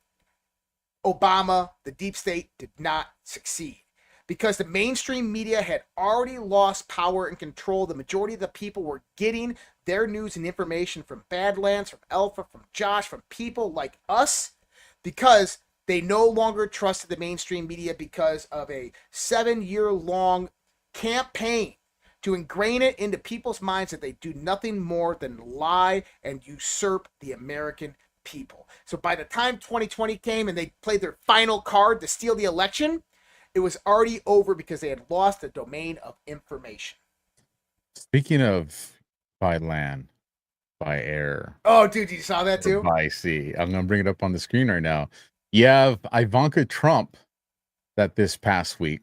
Obama, the deep state did not succeed. Because the mainstream media had already lost power and control. The majority of the people were getting their news and information from Badlands, from Alpha, from Josh, from people like us, because they no longer trusted the mainstream media because of a 7-year-long campaign to ingrain it into people's minds that they do nothing more than lie and usurp the American people. So by the time 2020 came and they played their final card to steal the election, it was already over because they had lost the domain of information. Speaking of by land, by air. Oh, dude, you saw that too? By sea. I'm going to bring it up on the screen right now. You have Ivanka Trump that this past week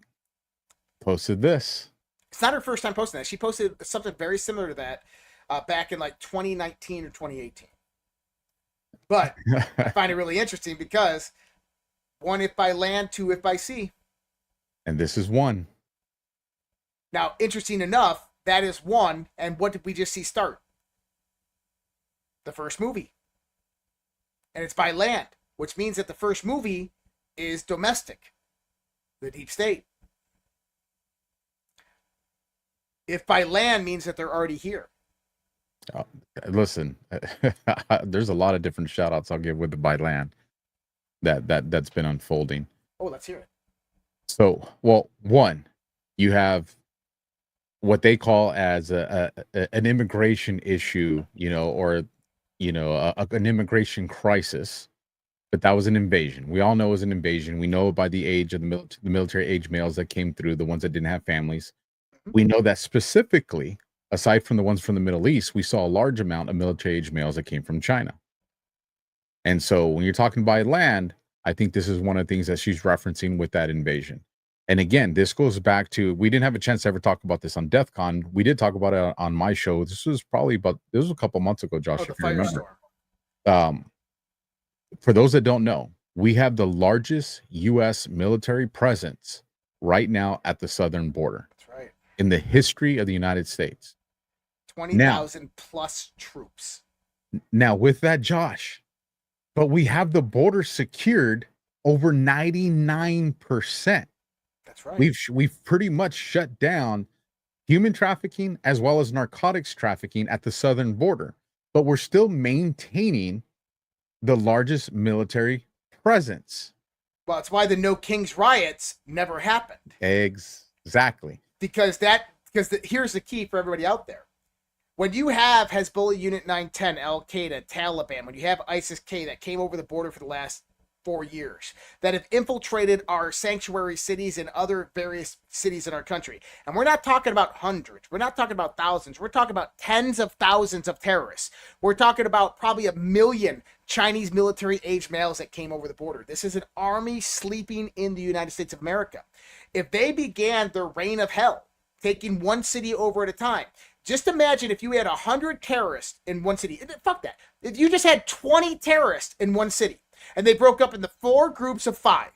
posted this. It's not her first time posting that. She posted something very similar to that back in like 2019 or 2018. But I find it really interesting because one, if by land, two, if by sea. And this is one. Now, interesting enough, that is one. And what did we just see start? The first movie. And it's by land, which means that the first movie is domestic, the deep state. If by land means that they're already here. Listen, there's a lot of different shout outs I'll give with the by land that's been unfolding. Oh, let's hear it. So, well, one, you have what they call as an immigration issue, or an immigration crisis, but that was an invasion. We all know it was an invasion. We know by the age of the military age males that came through, the ones that didn't have families. We know that specifically, aside from the ones from the Middle East, we saw a large amount of military age males that came from China. And so when you're talking by land, I think this is one of the things that she's referencing with that invasion. And again, this goes back to, we didn't have a chance to ever talk about this on DEFCON. We did talk about it on my show. This was a couple months ago, Josh, if you remember. For those that don't know, we have the largest U.S. military presence right now at the southern border. That's right. In the history of the United States. 20,000 plus troops. Now, with that, Josh, but we have the border secured over 99%. That's right. We've pretty much shut down human trafficking as well as narcotics trafficking at the southern border, but we're still maintaining the largest military presence. Well, it's why the No Kings riots never happened. Exactly. Because here's the key for everybody out there. When you have Hezbollah Unit 910, Al-Qaeda, Taliban, when you have ISIS-K that came over the border for the last 4 years, that have infiltrated our sanctuary cities and other various cities in our country. And we're not talking about hundreds. We're not talking about thousands. We're talking about tens of thousands of terrorists. We're talking about probably 1 million Chinese military-age males that came over the border. This is an army sleeping in the United States of America. If they began their reign of hell, taking one city over at a time, Just imagine if you had 100 terrorists in one city. Fuck that. If you just had 20 terrorists in one city and they broke up into 4 groups of 5.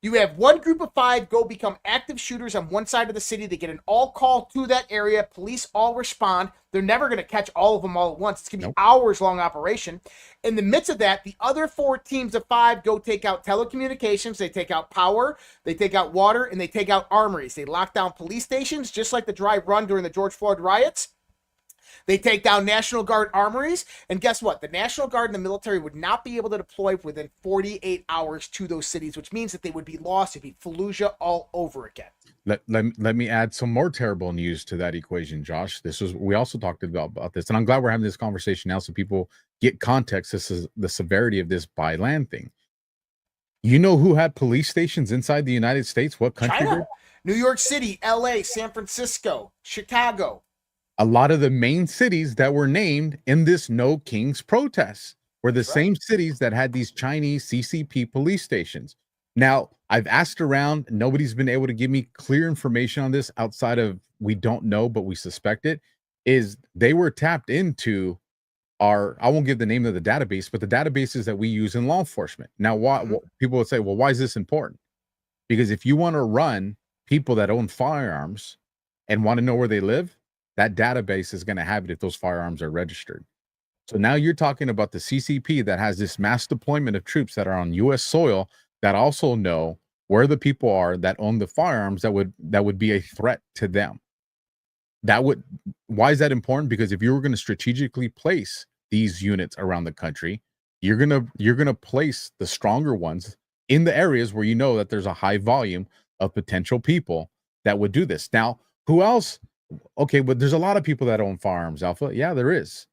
You have one group of 5 go become active shooters on one side of the city. They get an all call to that area. Police all respond. They're never going to catch all of them all at once. It's going to be hours long operation. In the midst of that, the other 4 teams of 5 go take out telecommunications. They take out power. They take out water, and they take out armories. They lock down police stations, just like the dry run during the George Floyd riots. They take down National Guard armories, and guess what? The National Guard and the military would not be able to deploy within 48 hours to those cities, which means that they would be lost. It'd be Fallujah all over again. Let me add some more terrible news to that equation, Josh. We also talked about this, and I'm glad we're having this conversation now so people get context. This is the severity of this by land thing. You know who had police stations inside the United States? What country? China, New York City, LA, San Francisco, Chicago. A lot of the main cities that were named in this No Kings protests were the same cities that had these Chinese CCP police stations. Now, I've asked around. Nobody's been able to give me clear information on this outside of we don't know, but we suspect it, is they were tapped into I won't give the name of the database, but the databases that we use in law enforcement. Now, people would say, well, why is this important? Because if you want to run people that own firearms and want to know where they live, that database is going to have it if those firearms are registered. So now you're talking about the CCP that has this mass deployment of troops that are on U.S. soil that also know where the people are that own the firearms that would be a threat to them. Why is that important? Because if you were going to strategically place these units around the country, you're gonna place the stronger ones in the areas where you know that there's a high volume of potential people that would do this. Now, who else? Okay, but there's a lot of people that own firearms, Alpha. Yeah, there is.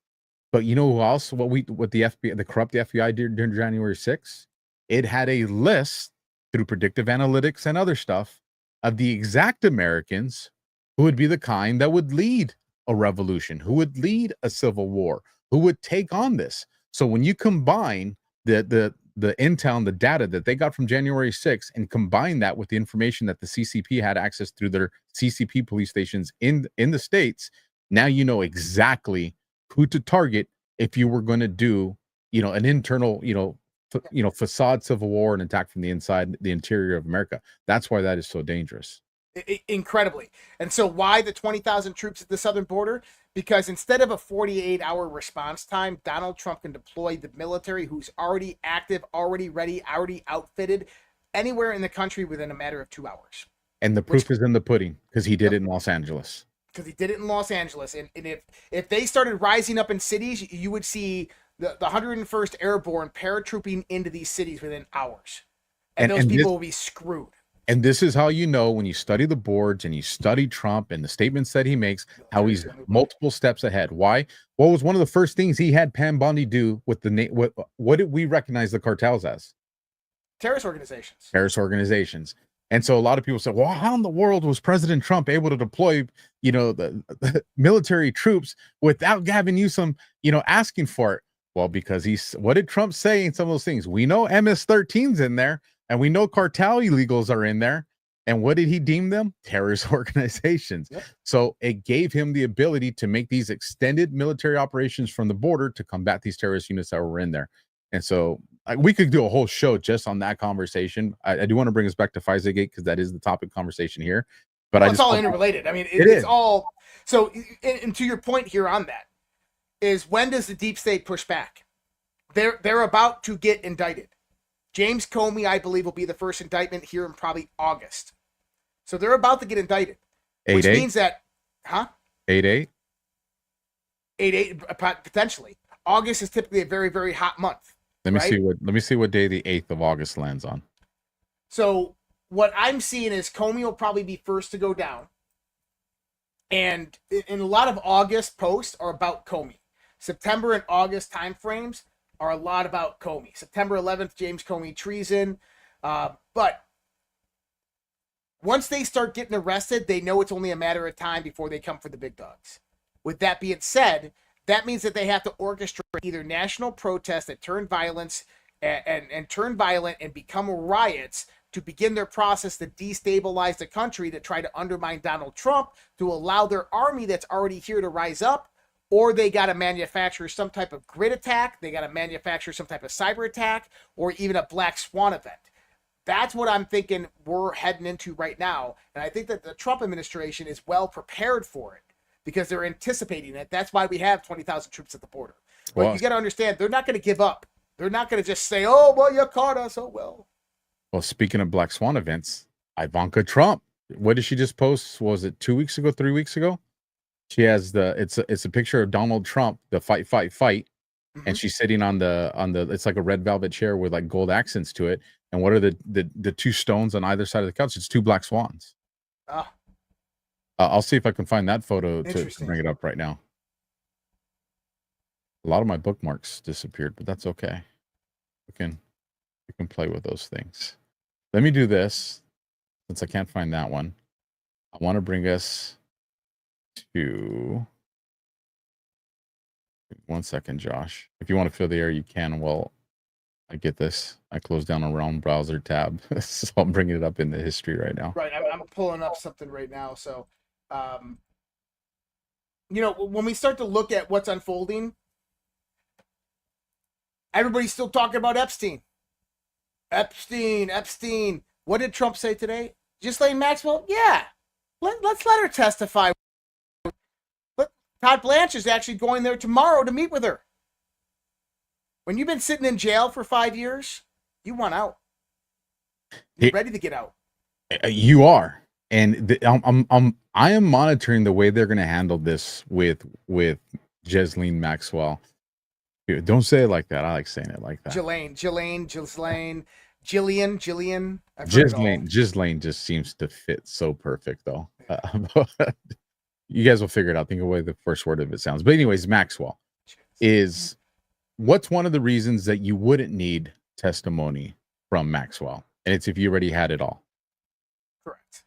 But you know who else? What the FBI, the corrupt FBI did during January 6th? It had a list through predictive analytics and other stuff of the exact Americans who would be the kind that would lead a revolution, who would lead a civil war, who would take on this. So when you combine the intel and the data that they got from January 6th and combine that with the information that the CCP had access through their CCP police stations in the States, now you know exactly who to target if you were going to do, an internal, facade civil war and attack from the inside, the interior of America. That's why that is so dangerous. Incredibly. And so why the 20,000 troops at the southern border? Because instead of a 48-hour response time, Donald Trump can deploy the military who's already active, already ready, already outfitted anywhere in the country within a matter of 2 hours. And the proof is in the pudding because he did it in Los Angeles. Because he did it in Los Angeles. And if they started rising up in cities, you would see the 101st Airborne paratrooping into these cities within hours. And those people will be screwed. And this is how you know when you study the boards and you study Trump and the statements that he makes, how he's multiple steps ahead. Why? What was one of the first things he had Pam Bondi do with the what did we recognize the cartels as? Terrorist organizations. Terrorist organizations. And so a lot of people say, well, how in the world was President Trump able to deploy, the military troops without having you asking for it? Well, because what did Trump say in some of those things? We know MS-13's in there. And we know cartel illegals are in there. And what did he deem them? Terrorist organizations. Yep. So it gave him the ability to make these extended military operations from the border to combat these terrorist units that were in there. And so we could do a whole show just on that conversation. I do want to bring us back to FISA Gate because that is the topic conversation here. But it's all interrelated. I mean, it's all. So, and to your point here on that is, when does the deep state push back? They're about to get indicted. James Comey, I believe, will be the first indictment here in probably August. So they're about to get indicted. Which means that, 8/8? 8/8, potentially. August is typically a very, very hot month. Let me see what day the 8th of August lands on. So what I'm seeing is Comey will probably be first to go down. And in a lot of August posts are about Comey. September and August timeframes are a lot about Comey. September 11th, James Comey, treason. But once they start getting arrested, they know it's only a matter of time before they come for the big dogs. With that being said, that means that they have to orchestrate either national protests that turn violence and turn violent and become riots to begin their process to destabilize the country, to try to undermine Donald Trump, to allow their army that's already here to rise up, or they got to manufacture some type of grid attack, they got to manufacture some type of cyber attack, or even a black swan event. That's what I'm thinking we're heading into right now. And I think that the Trump administration is well prepared for it because they're anticipating it. That's why we have 20,000 troops at the border. But you got to understand, they're not going to give up. They're not going to just say, oh, well, you caught us. Oh, well. Well, speaking of black swan events, Ivanka Trump, what did she just post? Was it 2 weeks ago, 3 weeks ago? She has it's a picture of Donald Trump, the fight, and she's sitting on the it's like a red velvet chair with like gold accents to it. And what are the two stones on either side of the couch? It's two black swans. I'll see if I can find that photo to bring it up right now. A lot of my bookmarks disappeared, but that's okay. We can play with those things. Let me do this since I can't find that one. I want to bring us to 1 second, Josh. If you want to fill the air, you can. Well, I get this. I closed down a Realm browser tab, so I'm bringing it up in the history right now. Right, I'm pulling up something right now. So, when we start to look at what's unfolding, everybody's still talking about Epstein. Epstein. What did Trump say today? Ghislaine Maxwell? Yeah. Let's let her testify. But Todd Blanche is actually going there tomorrow to meet with her. When you've been sitting in jail for 5 years, you want out. You're ready to get out. You are. And I am monitoring the way they're going to handle this with Ghislaine Maxwell. Don't say it like that. I like saying it like that. Ghislaine. Ghislaine just seems to fit so perfect, though. You guys will figure it out. Think of the way the first word of it sounds. But anyways, Maxwell is what's one of the reasons that you wouldn't need testimony from Maxwell? And it's if you already had it all. Correct.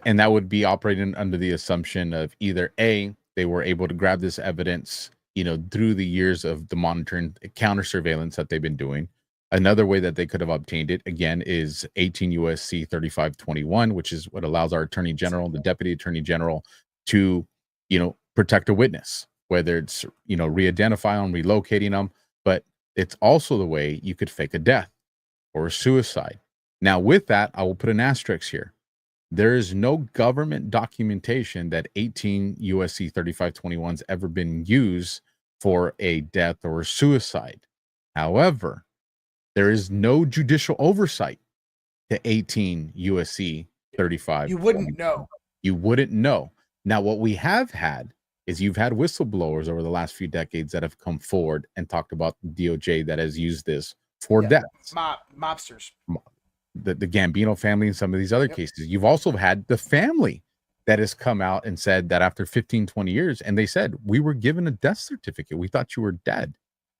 And that would be operating under the assumption of either A, they were able to grab this evidence, through the years of the monitoring counter surveillance that they've been doing. Another way that they could have obtained it, again, is 18 USC 3521, which is what allows our attorney general, the deputy attorney general, to, protect a witness, whether it's, re-identify them, relocating them, but it's also the way you could fake a death or a suicide. Now, with that, I will put an asterisk here. There is no government documentation that 18 USC 3521's ever been used for a death or a suicide. However, there is no judicial oversight to 18 USC 35. You wouldn't know. You wouldn't know. Now, what we have had is you've had whistleblowers over the last few decades that have come forward and talked about the DOJ that has used this for deaths. Mobsters. The Gambino family and some of these other cases. You've also had the family that has come out and said that after 15, 20 years, and they said, we were given a death certificate. We thought you were dead.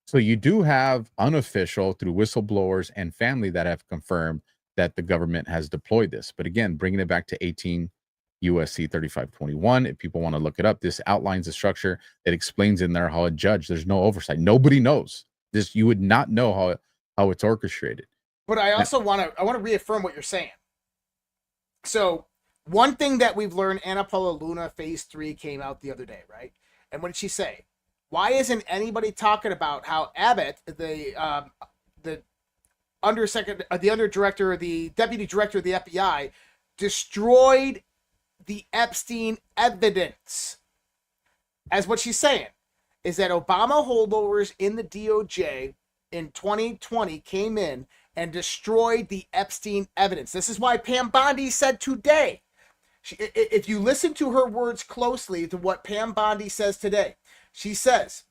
So you do have unofficial through whistleblowers and family that have confirmed that the government has deployed this. But again, bringing it back to 18 USC 3521, if people want to look it up, this outlines the structure. It explains in there how a judge, there's no oversight. Nobody knows this. You would not know how it's orchestrated. But I also want to reaffirm what you're saying. So one thing that we've learned, Ana Paula Luna Phase 3 came out the other day, right? And what did she say? Why isn't anybody talking about how Abbott, the deputy director of the FBI, destroyed the Epstein evidence? As what she's saying is that Obama holdovers in the DOJ in 2020 came in and destroyed the Epstein evidence. This is why Pam Bondi said today, if you listen to her words closely to what Pam Bondi says today, she says,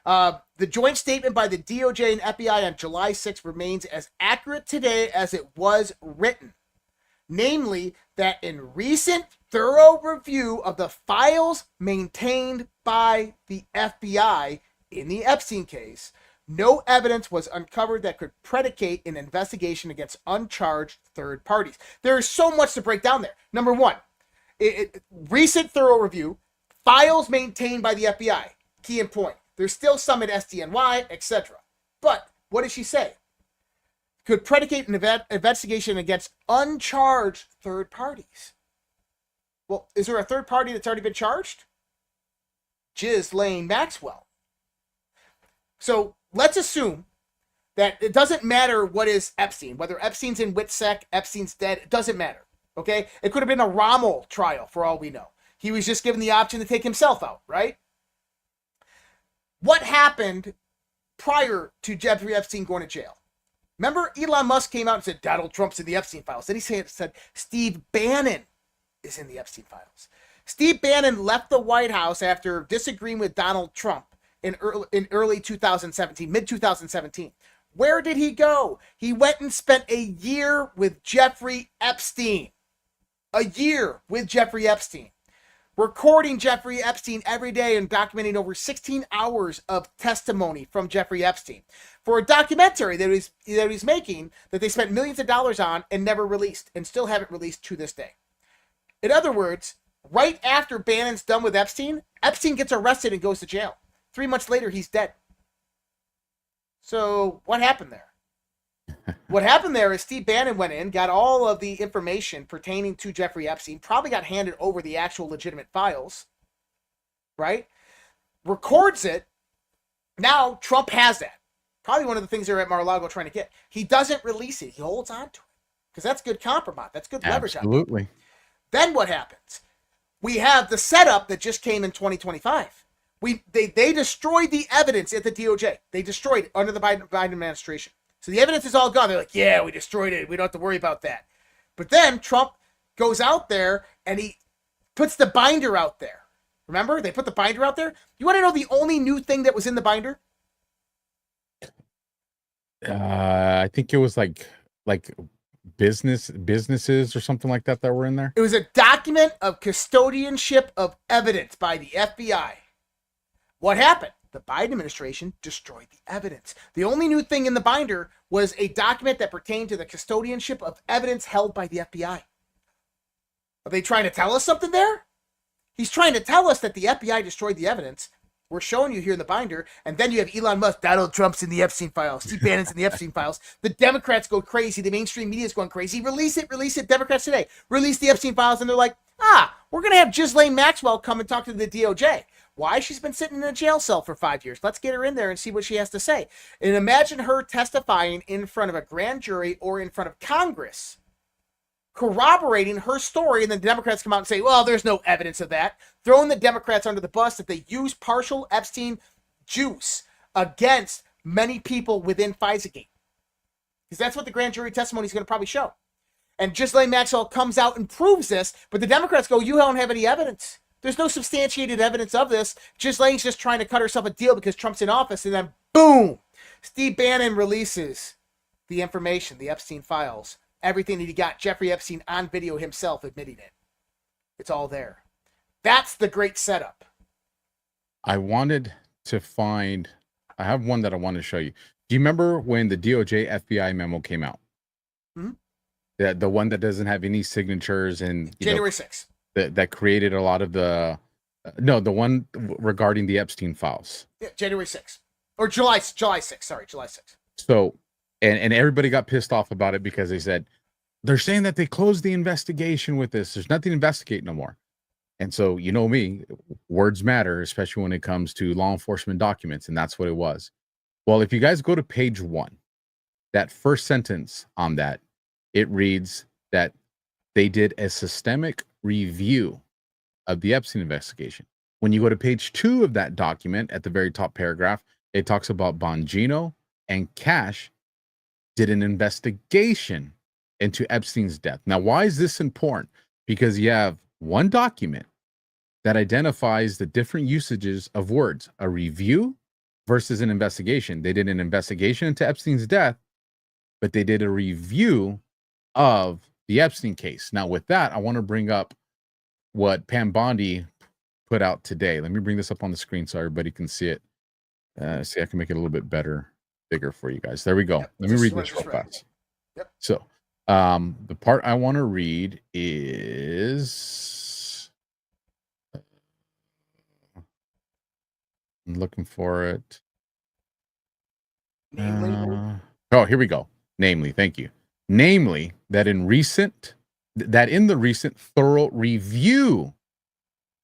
the joint statement by the DOJ and FBI on July 6th remains as accurate today as it was written. Namely, that in recent thorough review of the files maintained by the FBI in the Epstein case, no evidence was uncovered that could predicate an investigation against uncharged third parties. There is so much to break down there. Number one, recent thorough review, files maintained by the FBI, key and point. There's still some at SDNY, etc. But what did she say? could predicate an investigation against uncharged third parties. Well, is there a third party that's already been charged? Ghislaine Maxwell. So let's assume that it doesn't matter what is Epstein, whether Epstein's in WITSEC, Epstein's dead, it doesn't matter. Okay? It could have been a Rommel trial for all we know. He was just given the option to take himself out, right? What happened prior to Jeffrey Epstein going to jail? Remember, Elon Musk came out and said Donald Trump's in the Epstein files. Then he said Steve Bannon is in the Epstein files. Steve Bannon left the White House after disagreeing with Donald Trump in early 2017, mid-2017. Where did he go? He went and spent a year with Jeffrey Epstein. A year with Jeffrey Epstein. Recording Jeffrey Epstein every day and documenting over 16 hours of testimony from Jeffrey Epstein for a documentary that he's making that they spent millions of dollars on and never released and still haven't released to this day. In other words, right after Bannon's done with Epstein, Epstein gets arrested and goes to jail. 3 months later, he's dead. So what happened there? What happened there is Steve Bannon went in, got all of the information pertaining to Jeffrey Epstein, probably got handed over the actual legitimate files, right? Records it. Now Trump has that. Probably one of the things they're at Mar-a-Lago trying to get. He doesn't release it. He holds on to it because that's good compromise. That's good leverage. Absolutely. Then what happens? We have the setup that just came in 2025. They destroyed the evidence at the DOJ. They destroyed it under the Biden administration. So the evidence is all gone. They're like, yeah, we destroyed it. We don't have to worry about that. But then Trump goes out there and he puts the binder out there. Remember? They put the binder out there. You want to know the only new thing that was in the binder? I think it was like businesses or something like that were in there. It was a document of custodianship of evidence by the FBI. What happened? The Biden administration destroyed the evidence. The only new thing in the binder was a document that pertained to the custodianship of evidence held by the FBI. Are they trying to tell us something there? He's trying to tell us that the FBI destroyed the evidence. We're showing you here in the binder, and then you have Elon Musk, Donald Trump's in the Epstein files, Steve Bannon's in the Epstein files. The Democrats go crazy. The mainstream media is going crazy. Release it. Democrats today release the Epstein files, and they're like, we're going to have Ghislaine Maxwell come and talk to the DOJ. Why? She's been sitting in a jail cell for 5 years. Let's get her in there and see what she has to say. And imagine her testifying in front of a grand jury or in front of Congress, corroborating her story, and the Democrats come out and say, well, there's no evidence of that, throwing the Democrats under the bus that they use partial Epstein juice against many people within FISA gate. Because that's what the grand jury testimony is going to probably show. And Ghislaine Maxwell comes out and proves this, but the Democrats go, you don't have any evidence. There's no substantiated evidence of this. Ghislaine's just trying to cut herself a deal because Trump's in office, and then boom, Steve Bannon releases the information, the Epstein files, everything that he got, Jeffrey Epstein on video himself admitting it. It's all there. That's the great setup. I wanted to find, I have one that I wanted to show you. Do you remember when the DOJ FBI memo came out? Mm-hmm. The one that doesn't have any signatures and January 6th. That created a lot of the the one regarding the Epstein files. Yeah, January 6th. Or July 6th. Sorry, July 6th. So, and everybody got pissed off about it because they said, they're saying that they closed the investigation with this. There's nothing to investigate no more. And so, you know me, words matter, especially when it comes to law enforcement documents. And that's what it was. Well, if you guys go to page 1, that first sentence on that, it reads that they did a systemic review of the Epstein investigation. When you go to page 2 of that document, at the very top paragraph, it talks about Bongino and Cash did an investigation into Epstein's death. Now, why is this important? Because you have one document that identifies the different usages of words, a review versus an investigation. They did an investigation into Epstein's death, but they did a review of the Epstein case. Now, with that, I want to bring up what Pam Bondi put out today. Let me bring this up on the screen so everybody can see it. See, I can make it a little bit bigger for you guys. There we go. Yep, Let me read this real fast. Yep. So, the part I want to read is, I'm looking for it. Name label. Oh, here we go. Namely, thank you. Namely, that in the recent thorough review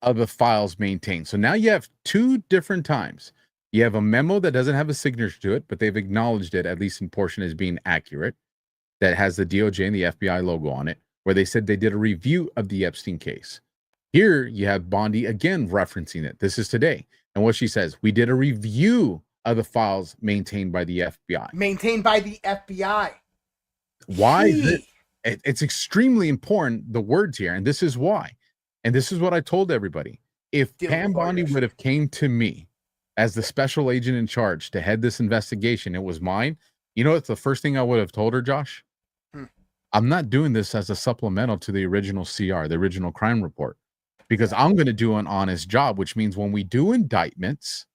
of the files maintained. So now you have two different times. You have a memo that doesn't have a signature to it, but they've acknowledged it, at least in portion, as being accurate, that has the DOJ and the FBI logo on it, where they said they did a review of the Epstein case. Here you have Bondi again referencing it. This is today. And what she says, we did a review of the files maintained by the FBI. Maintained by the FBI. Why is it? It's extremely important, the words here, and this is why. And this is what I told everybody. If Pam Bondi would have came to me as the special agent in charge to head this investigation, it was mine. You know what's the first thing I would have told her, Josh? I'm not doing this as a supplemental to the original CR, the original crime report, because I'm going to do an honest job, which means when we do indictments,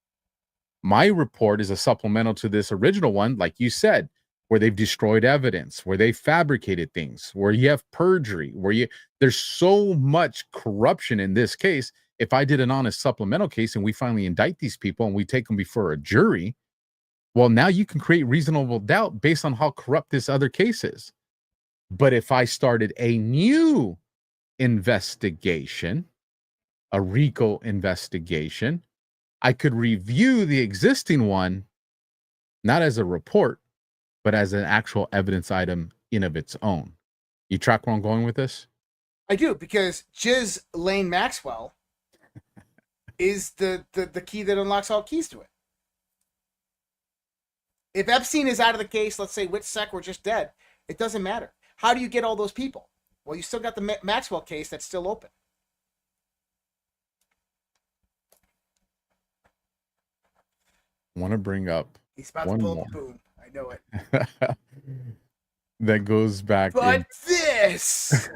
my report is a supplemental to this original one, like you said, where they've destroyed evidence, where they fabricated things, where you have perjury, there's so much corruption in this case. If I did an honest supplemental case and we finally indict these people and we take them before a jury, well, now you can create reasonable doubt based on how corrupt this other case is. But if I started a new investigation, a RICO investigation, I could review the existing one, not as a report, but as an actual evidence item in of its own. You track where I'm going with this? I do, because Jiz Lane Maxwell is the key that unlocks all keys to it. If Epstein is out of the case, let's say Whitsec were just dead, it doesn't matter. How do you get all those people? Well, you still got the Maxwell case that's still open. I want to bring up He's about one to pull more. up a boom. I know it. That goes back. But this!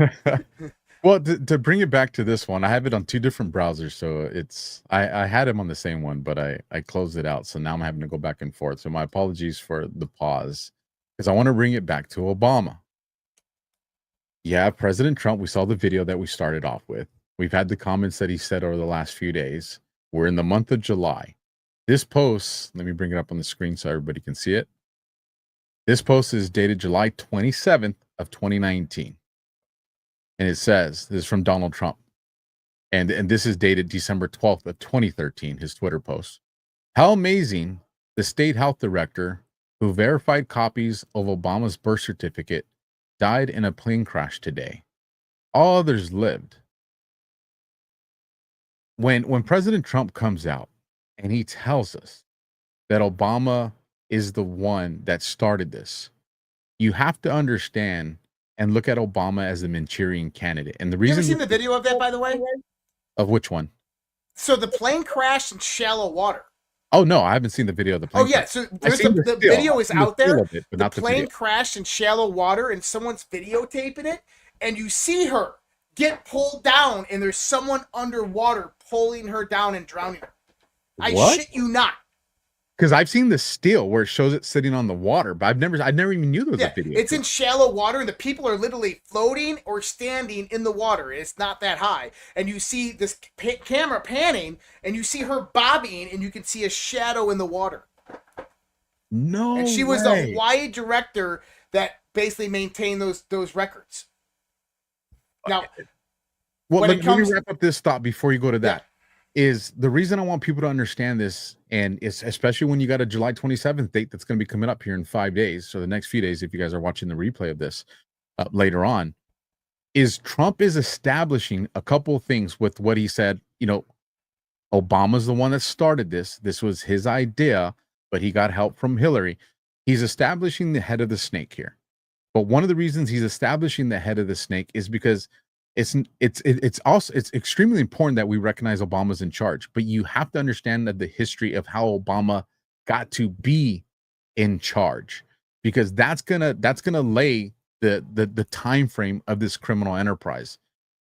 Well, to bring it back to this one, I have it on two different browsers. So it's, I had him on the same one, but I closed it out. So now I'm having to go back and forth. So my apologies for the pause, because I want to bring it back to Obama. Yeah, President Trump, we saw the video that we started off with. We've had the comments that he said over the last few days. We're in the month of July. This post, let me bring it up on the screen so everybody can see it. This post is dated July 27th of 2019. And it says, this is from Donald Trump. And this is dated December 12th of 2013, his Twitter post. How amazing, the state health director who verified copies of Obama's birth certificate died in a plane crash today. All others lived. When President Trump comes out and he tells us that Obama is the one that started this, you have to understand and look at Obama as the Manchurian candidate. And the reason— You ever seen the video of that, by the way? Of which one? So the plane crashed in shallow water. Oh, no, I haven't seen the video of the plane. Oh, yeah. crash. So I've there's seen the video is out there. Of it, but the not plane video. crashed in shallow water, and someone's videotaping it, and you see her get pulled down, and there's someone underwater pulling her down and drowning her. I What? shit you not. Because I've seen the still where it shows it sitting on the water, but I never even knew there was a video. It's in shallow water, and the people are literally floating or standing in the water. It's not that high. And you see this camera panning, and you see her bobbing, and you can see a shadow in the water. No And she was the Hawaii director that basically maintained those records. Now, Well, when let it comes- me wrap up this thought before you go to that. Is the reason I want people to understand this, and it's especially when you got a July 27th date that's going to be coming up here in 5 days, so the next few days, if you guys are watching the replay of this later on, is Trump is establishing a couple of things with what he said. You know, Obama's the one that started this. This was his idea, but he got help from Hillary. He's establishing the head of the snake here. But one of the reasons he's establishing the head of the snake is because it's extremely important that we recognize Obama's in charge, but you have to understand that the history of how Obama got to be in charge, because that's gonna lay the time frame of this criminal enterprise.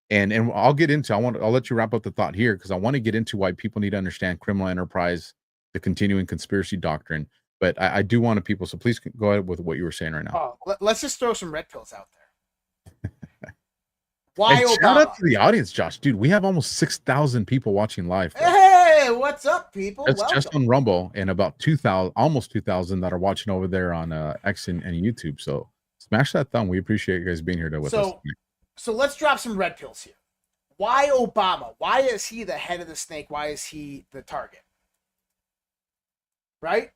And I'll get into, I'll let you wrap up the thought here, because I want to get into why people need to understand criminal enterprise, the continuing conspiracy doctrine. But I do want to people, so please go ahead with what you were saying right now. let's just throw some red pills out there. Why And Obama? shout out to the audience, Josh. Dude, we have almost 6,000 people watching live. Hey, what's up, people? That's Welcome. just on Rumble, and about 2,000, almost 2,000 that are watching over there on X and YouTube. So Smash that thumb. We appreciate you guys being here with us. So let's drop some red pills here. Why Obama? Why is he the head of the snake? Why is he the target? Right?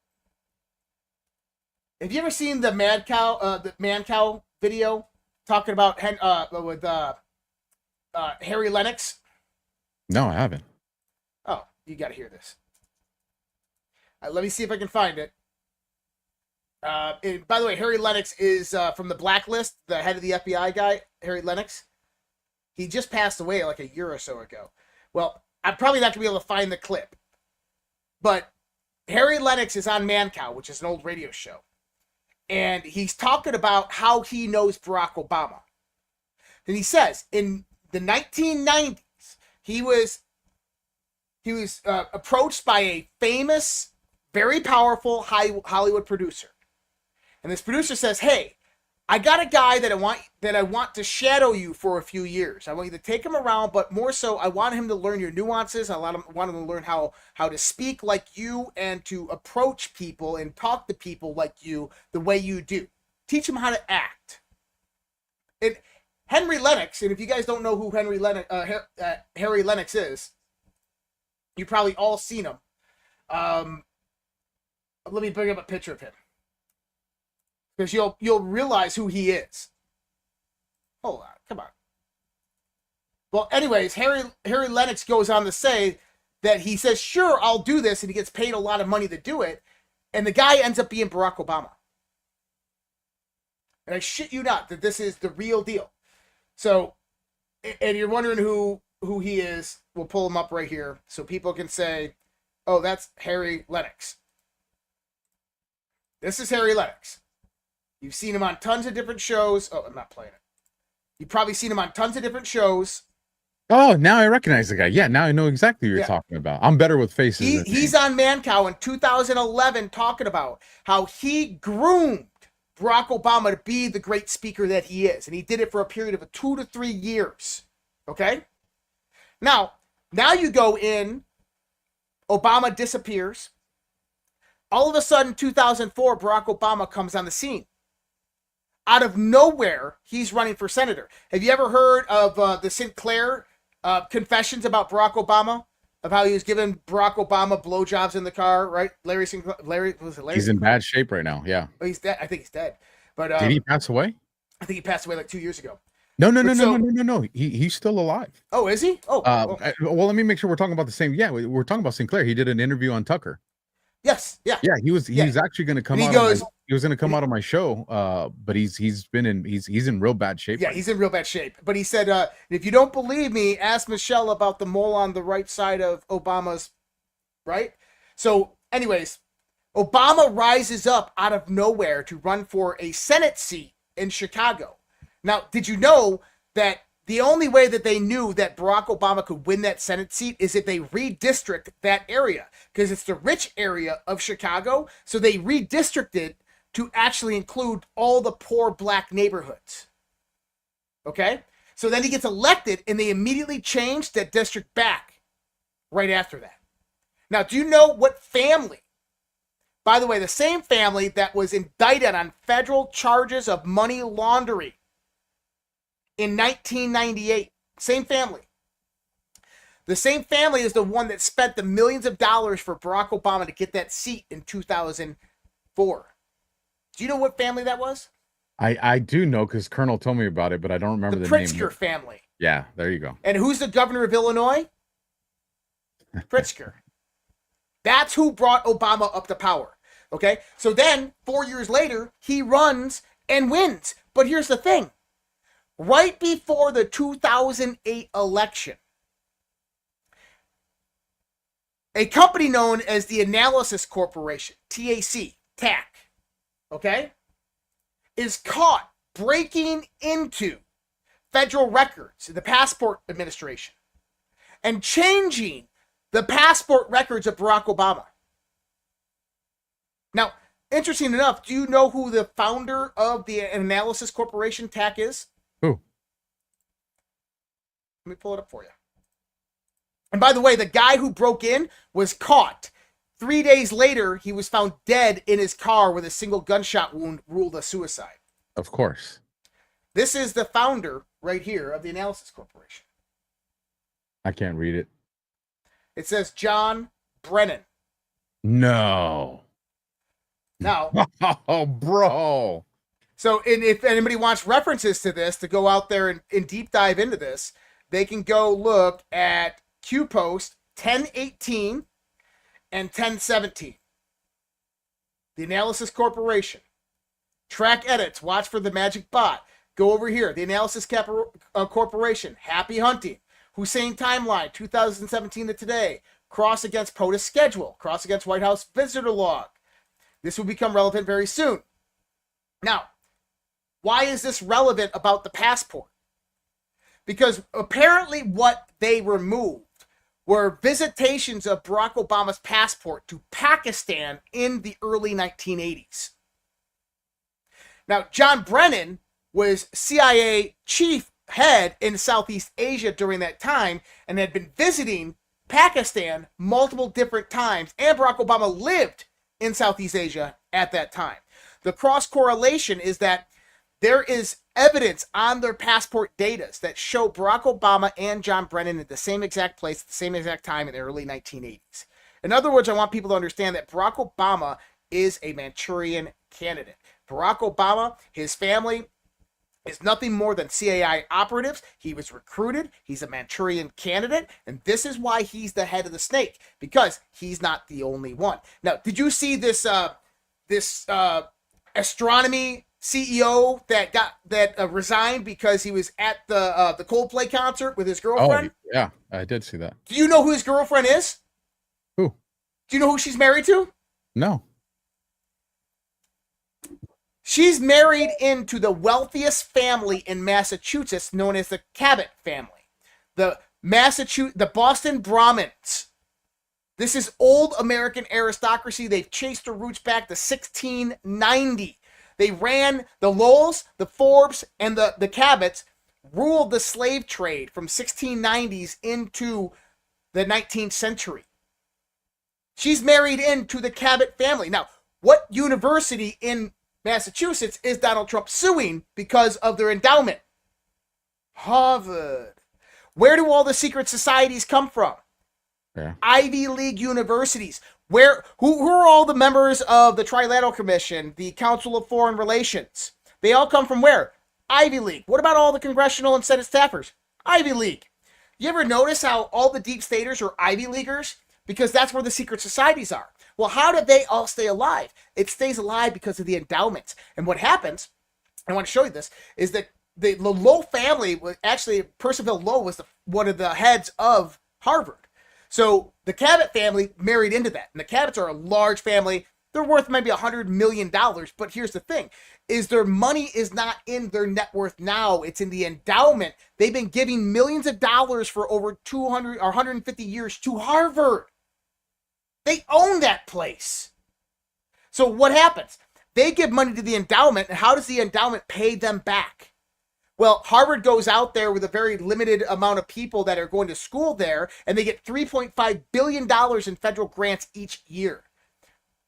Have you ever seen the man cow video talking about with Harry Lennox? No, I haven't. Oh, you got to hear this. Let me see if I can find it. And by the way, Harry Lennox is from the Blacklist, the head of the FBI guy, Harry Lennox. He just passed away like a year or so ago. Well, I'm probably not going to be able to find the clip. But Harry Lennox is on Mancow, which is an old radio show. And he's talking about how he knows Barack Obama. And he says, in the 1990s, he was approached by a famous, very powerful Hollywood producer. And this producer says, hey, I got a guy that I want to shadow you for a few years. I want you to take him around, but more so, I want him to learn your nuances. I want him to learn how to speak like you and to approach people and talk to people like you the way you do. Teach him how to act. And Henry Lennox, and if you guys don't know who Harry Lennox is, you've probably all seen him. Let me bring up a picture of him, because you'll realize who he is. Hold on, come on. Well, anyways, Harry Lennox goes on to say that he says, sure, I'll do this, and he gets paid a lot of money to do it, and the guy ends up being Barack Obama. And I shit you not that this is the real deal. So, and you're wondering who he is, we'll pull him up right here so people can say, oh, that's Harry Lennox. This is Harry Lennox. You've seen him on tons of different shows. Oh, I'm not playing it. You've probably seen him on tons of different shows. Oh, now I recognize the guy. Yeah, now I know exactly who you're talking about. I'm better with faces. He's on Mancow in 2011 talking about how he groomed Barack Obama to be the great speaker that he is. And he did it for a period of 2 to 3 years. Okay? Now you go in, Obama disappears. All of a sudden, 2004, Barack Obama comes on the scene. Out of nowhere, he's running for senator. Have you ever heard of the Sinclair confessions about Barack Obama? Of how he was giving Barack Obama blowjobs in the car, right? Larry Sinclair, he's in bad shape right now, yeah. Oh, he's dead. I think he's dead. But did he pass away? I think he passed away like 2 years ago. No. He's still alive. Oh, is he? Oh, well, let me make sure we're talking about the same. Yeah, we're talking about Sinclair. He did an interview on Tucker. Yes. Yeah. Yeah. He was actually going to come out. He was going to come out of my show. But he's in real bad shape. Yeah, he's in real bad shape. But he said, if you don't believe me, ask Michelle about the mole on the right side of Obama's. Right. So, anyways, Obama rises up out of nowhere to run for a Senate seat in Chicago. Now, did you know that the only way that they knew that Barack Obama could win that Senate seat is if they redistrict that area, because it's the rich area of Chicago. So they redistricted to actually include all the poor black neighborhoods. Okay? So then he gets elected and they immediately changed that district back right after that. Now, do you know what family? By the way, the same family that was indicted on federal charges of money laundering in 1998. Same family. The same family is the one that spent the millions of dollars for Barack Obama to get that seat in 2004. Do you know what family that was? I do know because Colonel told me about it, but I don't remember the name. The Pritzker family. Yeah, there you go. And who's the governor of Illinois? Pritzker. That's who brought Obama up to power. Okay? So then, 4 years later, he runs and wins. But here's the thing. Right before the 2008 election, a company known as the Analysis Corporation, TAC, okay, is caught breaking into federal records, the Passport Administration, and changing the passport records of Barack Obama. Now, interesting enough, do you know who the founder of the Analysis Corporation, TAC, is? Who? Let me pull it up for you. And by the way, the guy who broke in was caught. 3 days later, he was found dead in his car with a single gunshot wound ruled a suicide. Of course. This is the founder right here of the Analysis Corporation. I can't read it. It says John Brennan. No. Now, oh, bro. so if anybody wants references to this, to go out there and deep dive into this, they can go look at Q Post 1018 and 1017. The Analysis Corporation. Track edits. Watch for the magic bot. Go over here. The Analysis Corporation. Happy hunting. Hussein timeline 2017 to today. Cross against POTUS schedule. Cross against White House visitor log. This will become relevant very soon. Now, why is this relevant about the passport? Because apparently what they removed were visitations of Barack Obama's passport to Pakistan in the early 1980s. Now, John Brennan was CIA chief head in Southeast Asia during that time and had been visiting Pakistan multiple different times, and Barack Obama lived in Southeast Asia at that time. The cross correlation is that there is evidence on their passport data that show Barack Obama and John Brennan at the same exact place at the same exact time in the early 1980s. In other words, I want people to understand that Barack Obama is a Manchurian candidate. Barack Obama, his family, is nothing more than CIA operatives. He was recruited. He's a Manchurian candidate. And this is why he's the head of the snake, because he's not the only one. Now, did you see this astronomy CEO that resigned because he was at the Coldplay concert with his girlfriend? Oh, yeah, I did see that. Do you know who his girlfriend is? Who? Do you know who she's married to? No. She's married into the wealthiest family in Massachusetts, known as the Cabot family. The Boston Brahmins. This is old American aristocracy. They've chased their roots back to 1690. They ran the Lowells, the Forbes, and the Cabots, ruled the slave trade from 1690s into the 19th century. She's married into the Cabot family. Now, what university in Massachusetts is Donald Trump suing because of their endowment? Harvard. Where do all the secret societies come from? Yeah. Ivy League universities. Who are all the members of the Trilateral Commission, the Council of Foreign Relations? They all come from where? Ivy League. What about all the congressional and Senate staffers? Ivy League. You ever notice how all the deep staters are Ivy Leaguers? Because that's where the secret societies are. Well, how do they all stay alive? It stays alive because of the endowments. And what happens, I want to show you this, is that the Low family was actually, Percival Low was one of the heads of Harvard. So the Cabot family married into that. And the Cabots are a large family. They're worth maybe $100 million. But here's the thing, is their money is not in their net worth now. It's in the endowment. They've been giving millions of dollars for over 200 or 150 years to Harvard. They own that place. So what happens? They give money to the endowment, and how does the endowment pay them back? Well, Harvard goes out there with a very limited amount of people that are going to school there, and they get $3.5 billion in federal grants each year.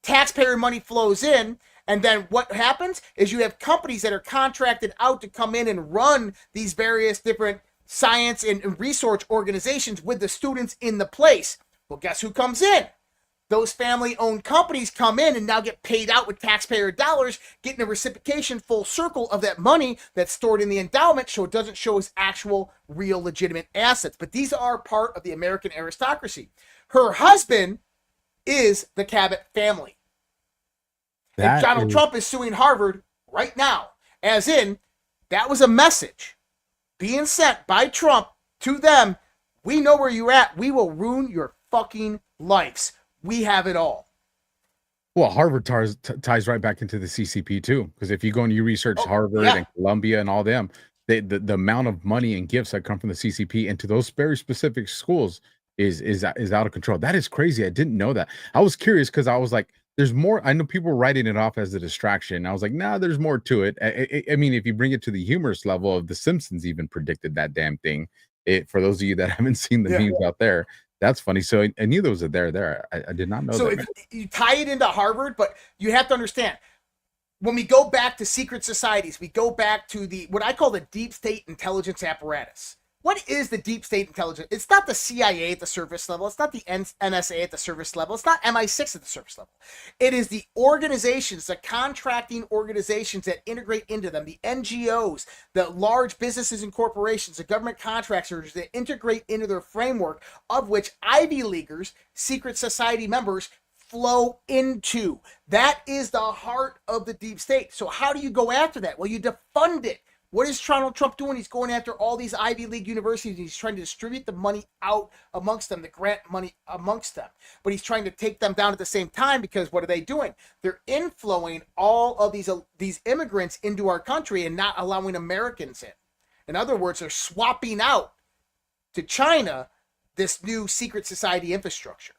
Taxpayer money flows in, and then what happens is you have companies that are contracted out to come in and run these various different science and research organizations with the students in the place. Well, guess who comes in? Those family-owned companies come in and now get paid out with taxpayer dollars, getting a reciprocation full circle of that money that's stored in the endowment, so it doesn't show as actual, real, legitimate assets. But these are part of the American aristocracy. Her husband is the Cabot family. And Donald Trump is suing Harvard right now, as in, that was a message being sent by Trump to them. We know where you're at. We will ruin your fucking lives. We have it all. Well, Harvard ties right back into the CCP too, because if you go and you research Harvard and Columbia and all them, the amount of money and gifts that come from the CCP into those very specific schools is out of control. That is crazy. I didn't know that. I was curious because I was like, there's more. I know people were writing it off as a distraction. I was like, nah, there's more to it. I mean, if you bring it to the humorous level of The Simpsons, even predicted that damn thing. For those of you that haven't seen the memes out there. That's funny. So I knew those are there. I did not know so that. So you tie it into Harvard, but you have to understand, when we go back to secret societies, we go back to what I call the deep state intelligence apparatus. What is the deep state intelligence? It's not the CIA at the surface level. It's not the NSA at the surface level. It's not MI6 at the surface level. It is the organizations, the contracting organizations that integrate into them, the NGOs, the large businesses and corporations, the government contractors that integrate into their framework, of which Ivy Leaguers, secret society members, flow into. That is the heart of the deep state. So how do you go after that? Well, you defund it. What is Donald Trump doing? He's going after all these Ivy League universities. He's trying to distribute the money out amongst them, the grant money amongst them. But he's trying to take them down at the same time, because what are they doing? They're inflowing all of these immigrants into our country and not allowing Americans in. In other words, they're swapping out to China this new secret society infrastructure.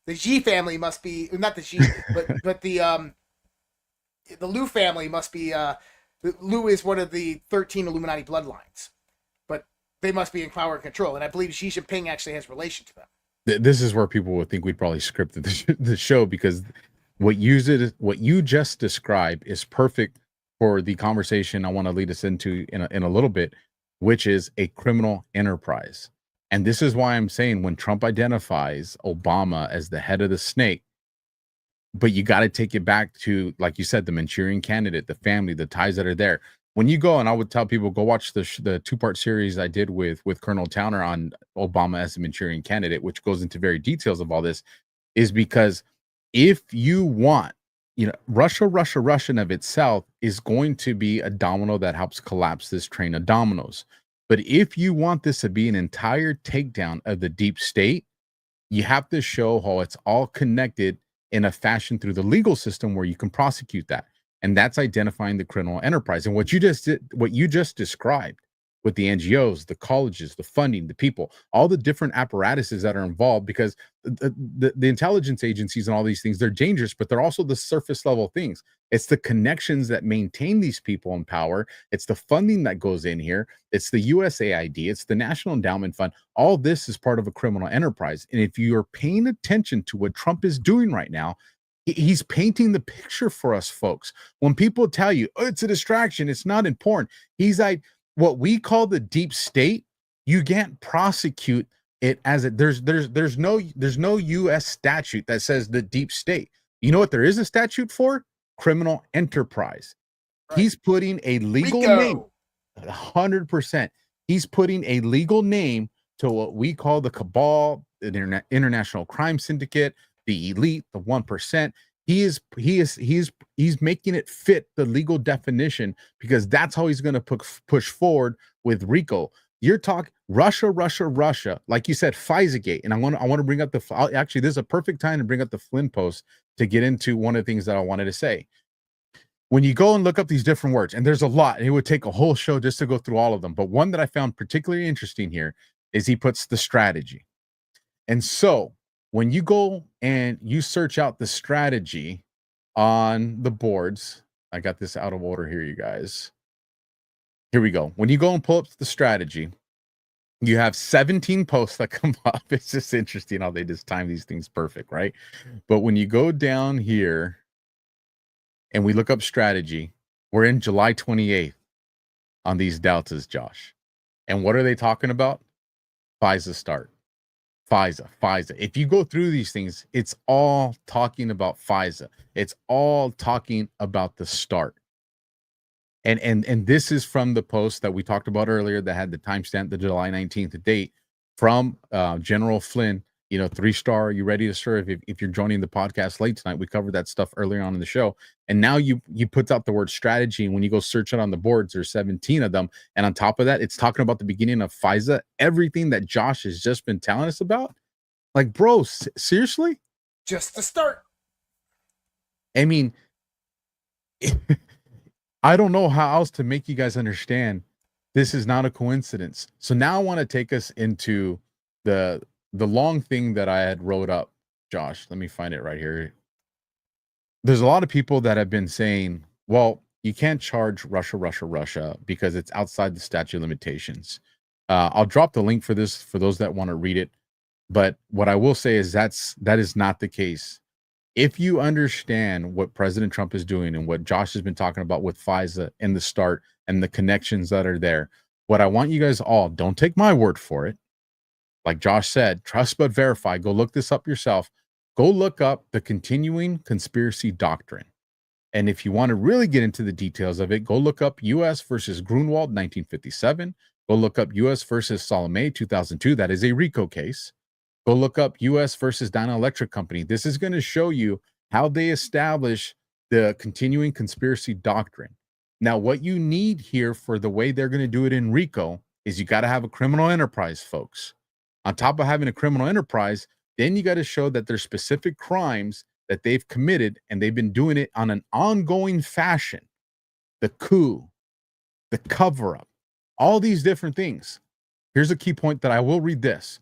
The Xi family must be, not the Xi, but the Liu family must be. Liu is one of the 13 Illuminati bloodlines, but they must be in power and control. And I believe Xi Jinping actually has relation to them. This is where people would think we'd probably scripted the show, because what you just described is perfect for the conversation I want to lead us into in a little bit, which is a criminal enterprise. And this is why I'm saying, when Trump identifies Obama as the head of the snake, but you got to take it back to, like you said, the Manchurian Candidate, the family, the ties that are there. When you go, and I would tell people, go watch the 2-part series I did with Colonel Towner on Obama as the Manchurian Candidate, which goes into very details of all this, is because if you want, Russia of itself is going to be a domino that helps collapse this train of dominoes. But if you want this to be an entire takedown of the deep state, you have to show how it's all connected in a fashion through the legal system where you can prosecute that. And that's identifying the criminal enterprise. And what you just described with the NGOs, the colleges, the funding, the people, all the different apparatuses that are involved, because the intelligence agencies and all these things, they're dangerous, but they're also the surface level things. It's the connections that maintain these people in power. It's the funding that goes in here. It's the USAID. It's the National Endowment Fund. All this is part of a criminal enterprise. And if you're paying attention to what Trump is doing right now, he's painting the picture for us folks. When people tell you, oh, it's a distraction, it's not important, he's like, what we call the deep state, you can't prosecute it as a, there's no US statute that says the deep state. You know what there is a statute for? Criminal enterprise. Right. He's putting a legal name, 100%. He's putting a legal name to what we call the cabal, the international crime syndicate, the elite, the 1%. He's making it fit the legal definition, because that's how he's going to push forward with RICO. You're talking Russia, like you said, FISA gate. And I want to bring up actually, this is a perfect time to bring up the Flynn post to get into one of the things that I wanted to say. When you go and look up these different words, and there's a lot, and it would take a whole show just to go through all of them. But one that I found particularly interesting here is he puts the strategy. And so when you go and you search out the strategy on the boards, I got this out of order here, you guys. Here we go. When you go and pull up the strategy, you have 17 posts that come up. It's just interesting how they just time these things perfect, right? But when you go down here and we look up strategy, we're in July 28th on these deltas, Josh. And what are they talking about? FISA start. FISA. If you go through these things, it's all talking about FISA. It's all talking about the start. And this is from the post that we talked about earlier that had the timestamp, the July 19th date, from General Flynn. 3-star, you ready to serve? If you're joining the podcast late tonight, we covered that stuff earlier on in the show. And now you put out the word strategy, and when you go search it on the boards, there's 17 of them. And on top of that, it's talking about the beginning of FISA, everything that Josh has just been telling us about. Like, bro, seriously? Just the start. I mean, I don't know how else to make you guys understand this is not a coincidence. So now I want to take us into the long thing that I had wrote up, Josh. Let me find it right here. There's a lot of people that have been saying, well, you can't charge Russia because it's outside the statute of limitations. I'll drop the link for this for those that want to read it. But what I will say is that is not the case. If you understand what President Trump is doing and what Josh has been talking about with FISA in the start and the connections that are there, what I want you guys all, don't take my word for it. Like Josh said, trust but verify. Go look this up yourself. Go look up the continuing conspiracy doctrine. And if you want to really get into the details of it, go look up U.S. versus Grunwald, 1957. Go look up U.S. versus Salome, 2002. That is a RICO case. Go look up U.S. versus Dyna Electric Company. This is going to show you how they establish the continuing conspiracy doctrine. Now, what you need here for the way they're going to do it in RICO is you got to have a criminal enterprise, folks. On top of having a criminal enterprise, then you got to show that there's specific crimes that they've committed, and they've been doing it on an ongoing fashion. The coup, the cover-up, all these different things. Here's a key point that I will read this.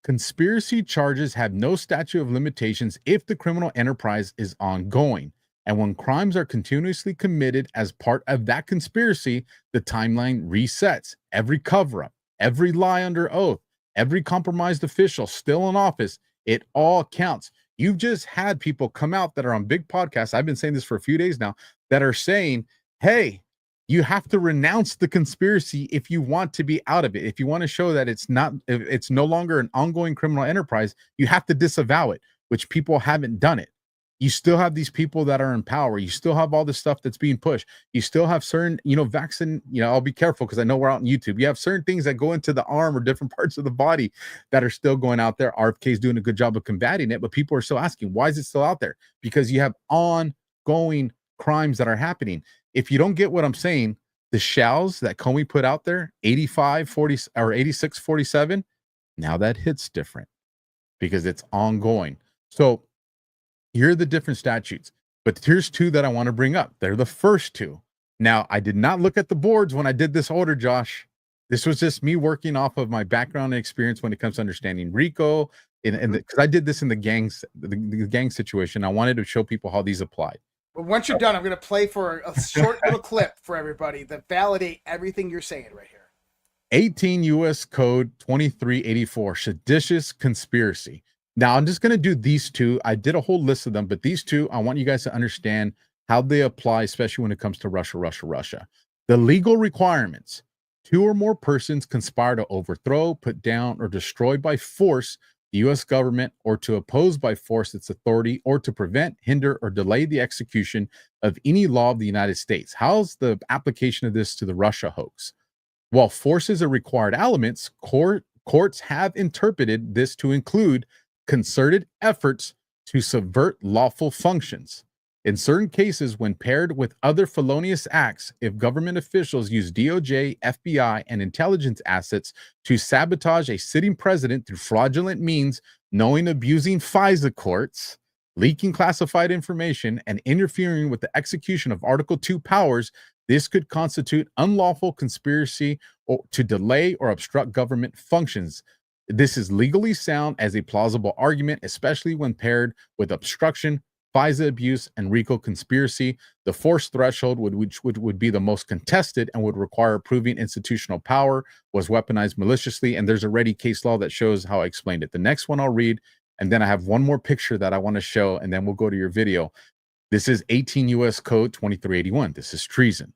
Conspiracy charges have no statute of limitations if the criminal enterprise is ongoing. And when crimes are continuously committed as part of that conspiracy, the timeline resets. Every cover-up, every lie under oath, every compromised official still in office, it all counts. You've just had people come out that are on big podcasts. I've been saying this for a few days now, that are saying, hey, you have to renounce the conspiracy if you want to be out of it. If you want to show that it's no longer an ongoing criminal enterprise, you have to disavow it, which people haven't done it. You still have these people that are in power. You still have all this stuff that's being pushed. You still have certain, vaccine, I'll be careful because I know we're out on YouTube. You have certain things that go into the arm or different parts of the body that are still going out there. RFK is doing a good job of combating it, but people are still asking, why is it still out there? Because you have ongoing crimes that are happening. If you don't get what I'm saying, the shells that Comey put out there, 85-40 or 86-47, now that hits different because it's ongoing. So here are the different statutes, but here's two that I want to bring up. They're the first two. Now, I did not look at the boards when I did this order, Josh. This was just me working off of my background and experience when it comes to understanding RICO, because I did this in the gang situation. I wanted to show people how these applied. But once you're done, I'm going to play for a short little clip for everybody that validate everything you're saying right here. 18 U.S. Code 2384, seditious conspiracy. Now, I'm just going to do these two. I did a whole list of them, but these two, I want you guys to understand how they apply, especially when it comes to Russia. The legal requirements. 2 or more persons conspire to overthrow, put down, or destroy by force the U.S. government, or to oppose by force its authority, or to prevent, hinder, or delay the execution of any law of the United States. How's the application of this to the Russia hoax? While force is a required element, courts have interpreted this to include concerted efforts to subvert lawful functions. In certain cases, when paired with other felonious acts, if government officials use DOJ, FBI, and intelligence assets to sabotage a sitting president through fraudulent means, knowing abusing FISA courts, leaking classified information, and interfering with the execution of Article 2 powers, this could constitute unlawful conspiracy or to delay or obstruct government functions. This is legally sound as a plausible argument, especially when paired with obstruction, FISA abuse, and RICO conspiracy. The force threshold, which would be the most contested and would require proving institutional power, was weaponized maliciously. And there's already case law that shows how I explained it. The next one I'll read, and then I have one more picture that I want to show, and then we'll go to your video. This is 18 U.S. Code 2381. This is treason.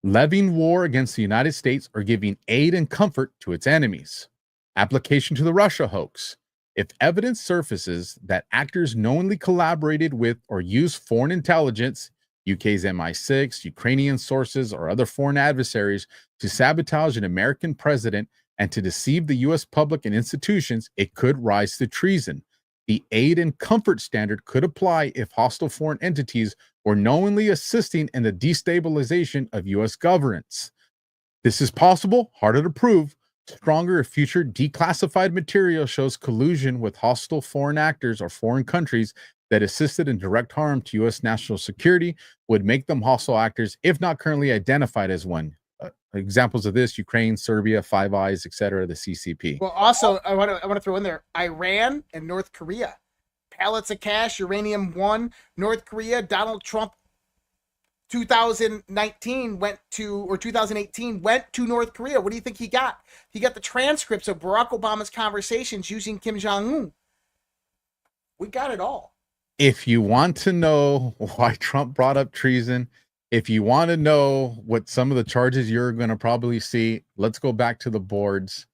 Levying war against the United States or giving aid and comfort to its enemies. Application to the Russia hoax. If evidence surfaces that actors knowingly collaborated with or used foreign intelligence, UK's MI6, Ukrainian sources, or other foreign adversaries to sabotage an American president and to deceive the U.S. public and institutions, it could rise to treason. The aid and comfort standard could apply if hostile foreign entities were knowingly assisting in the destabilization of U.S. governance. This is possible, harder to prove. Stronger if future declassified material shows collusion with hostile foreign actors or foreign countries that assisted in direct harm to U.S. national security would make them hostile actors, if not currently identified as one. Examples of this: Ukraine, Serbia, Five Eyes, etc., the CCP. Well, also, I want to throw in there Iran and North Korea. Pallets of cash, uranium 1. North Korea, Donald Trump 2018 went to North Korea. What do you think he got? He got the transcripts of Barack Obama's conversations using Kim Jong-un. We got it all. if you want to know why Trump brought up treason, if you want to know what some of the charges you're going to probably see, let's go back to the boards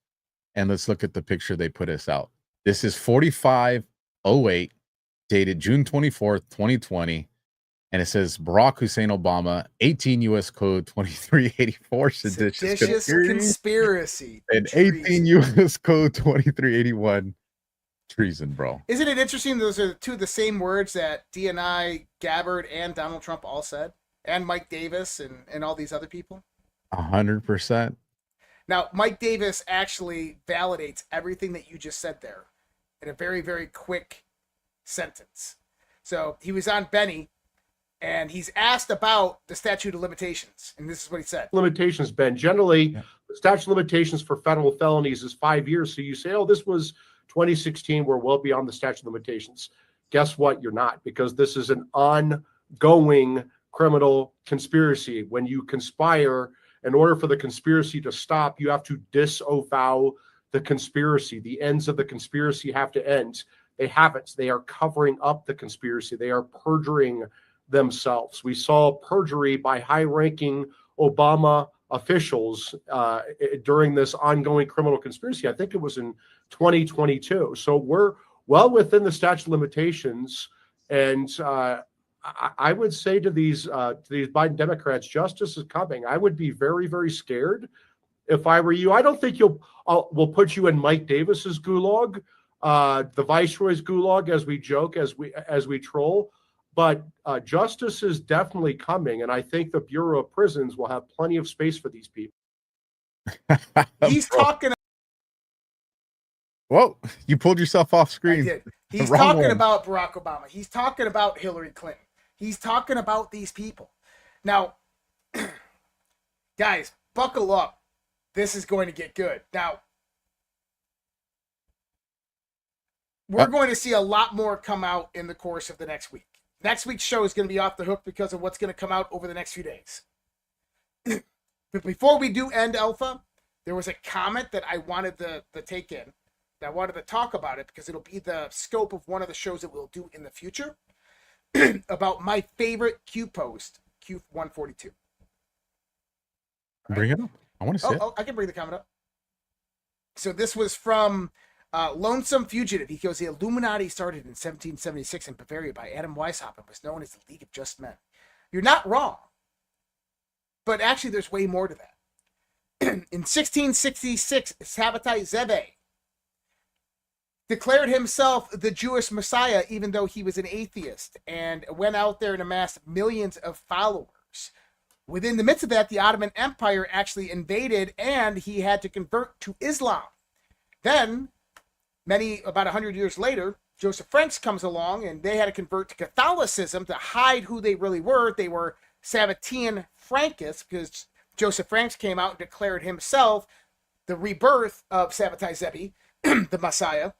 and let's look at the picture they put us out. This is 4508, dated June 24th, 2020. And it says Barack Hussein Obama, 18 U.S. Code 2384, seditious conspiracy. And treason. 18 U.S. Code 2381, treason, bro. Isn't it interesting? Those are two of the same words that DNI, Gabbard, and Donald Trump all said, and Mike Davis and all these other people. 100%. Now, Mike Davis actually validates everything that you just said there in a very, very quick sentence. So he was on Benny, and he's asked about the statute of limitations, and this is what he said. Limitations, Ben. Generally, the statute of limitations for federal felonies is 5 years. So you say, oh, this was 2016. We're well beyond the statute of limitations. Guess what? You're not, because this is an ongoing criminal conspiracy. When you conspire, in order for the conspiracy to stop, you have to disavow the conspiracy. The ends of the conspiracy have to end. They haven't. They are covering up the conspiracy. They are perjuring themselves. We saw perjury by high-ranking Obama officials during this ongoing criminal conspiracy. I think it was in 2022. So we're well within the statute of limitations. And I would say to these Biden Democrats, justice is coming. I would be very, very scared if I were you. I don't think we'll put you in Mike Davis's gulag, the Viceroy's gulag, as we joke, as we troll. But justice is definitely coming, and I think the Bureau of Prisons will have plenty of space for these people. He's talking. Whoa, you pulled yourself off screen. I did. He's talking about Barack Obama. He's talking about Hillary Clinton. He's talking about these people. Now, guys, buckle up. This is going to get good. Now, we're going to see a lot more come out in the course of the next week. Next week's show is going to be off the hook because of what's going to come out over the next few days. But before we do end Alpha, there was a comment that I wanted to take in. I wanted to talk about it because it'll be the scope of one of the shows that we'll do in the future about my favorite Q post, Q142. Bring it up. I want to see it. I can bring the comment up. So this was from Lonesome Fugitive. He goes, the Illuminati started in 1776 in Bavaria by Adam Weishaupt and was known as the League of Just Men. You're not wrong. But actually, there's way more to that. In 1666, Sabbatai Ze'ev declared himself the Jewish Messiah, even though he was an atheist, and went out there and amassed millions of followers. Within the midst of that, the Ottoman Empire actually invaded, and he had to convert to Islam. Then, about 100 years later, Joseph Franks comes along, and they had to convert to Catholicism to hide who they really were. They were Sabbatean Frankists, because Joseph Franks came out and declared himself the rebirth of Sabbatai Ze'ev, the Messiah.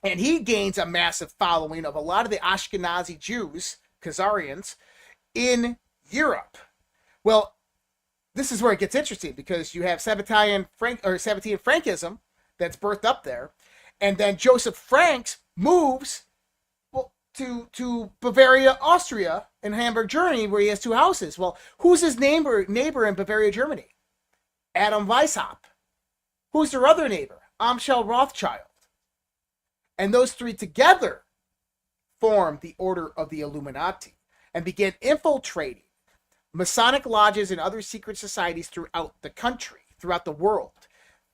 And he gains a massive following of a lot of the Ashkenazi Jews, Khazarians, in Europe. Well, this is where it gets interesting, because you have Sabbatean Frankism that's birthed up there, and then Joseph Franks moves to Bavaria, Austria, and Hamburg, Germany, where he has two houses. Well, who's his neighbor in Bavaria, Germany? Adam Weishaupt. Who's their other neighbor? Amschel Rothschild. And those three together formed the Order of the Illuminati and began infiltrating Masonic lodges and other secret societies throughout the country, throughout the world.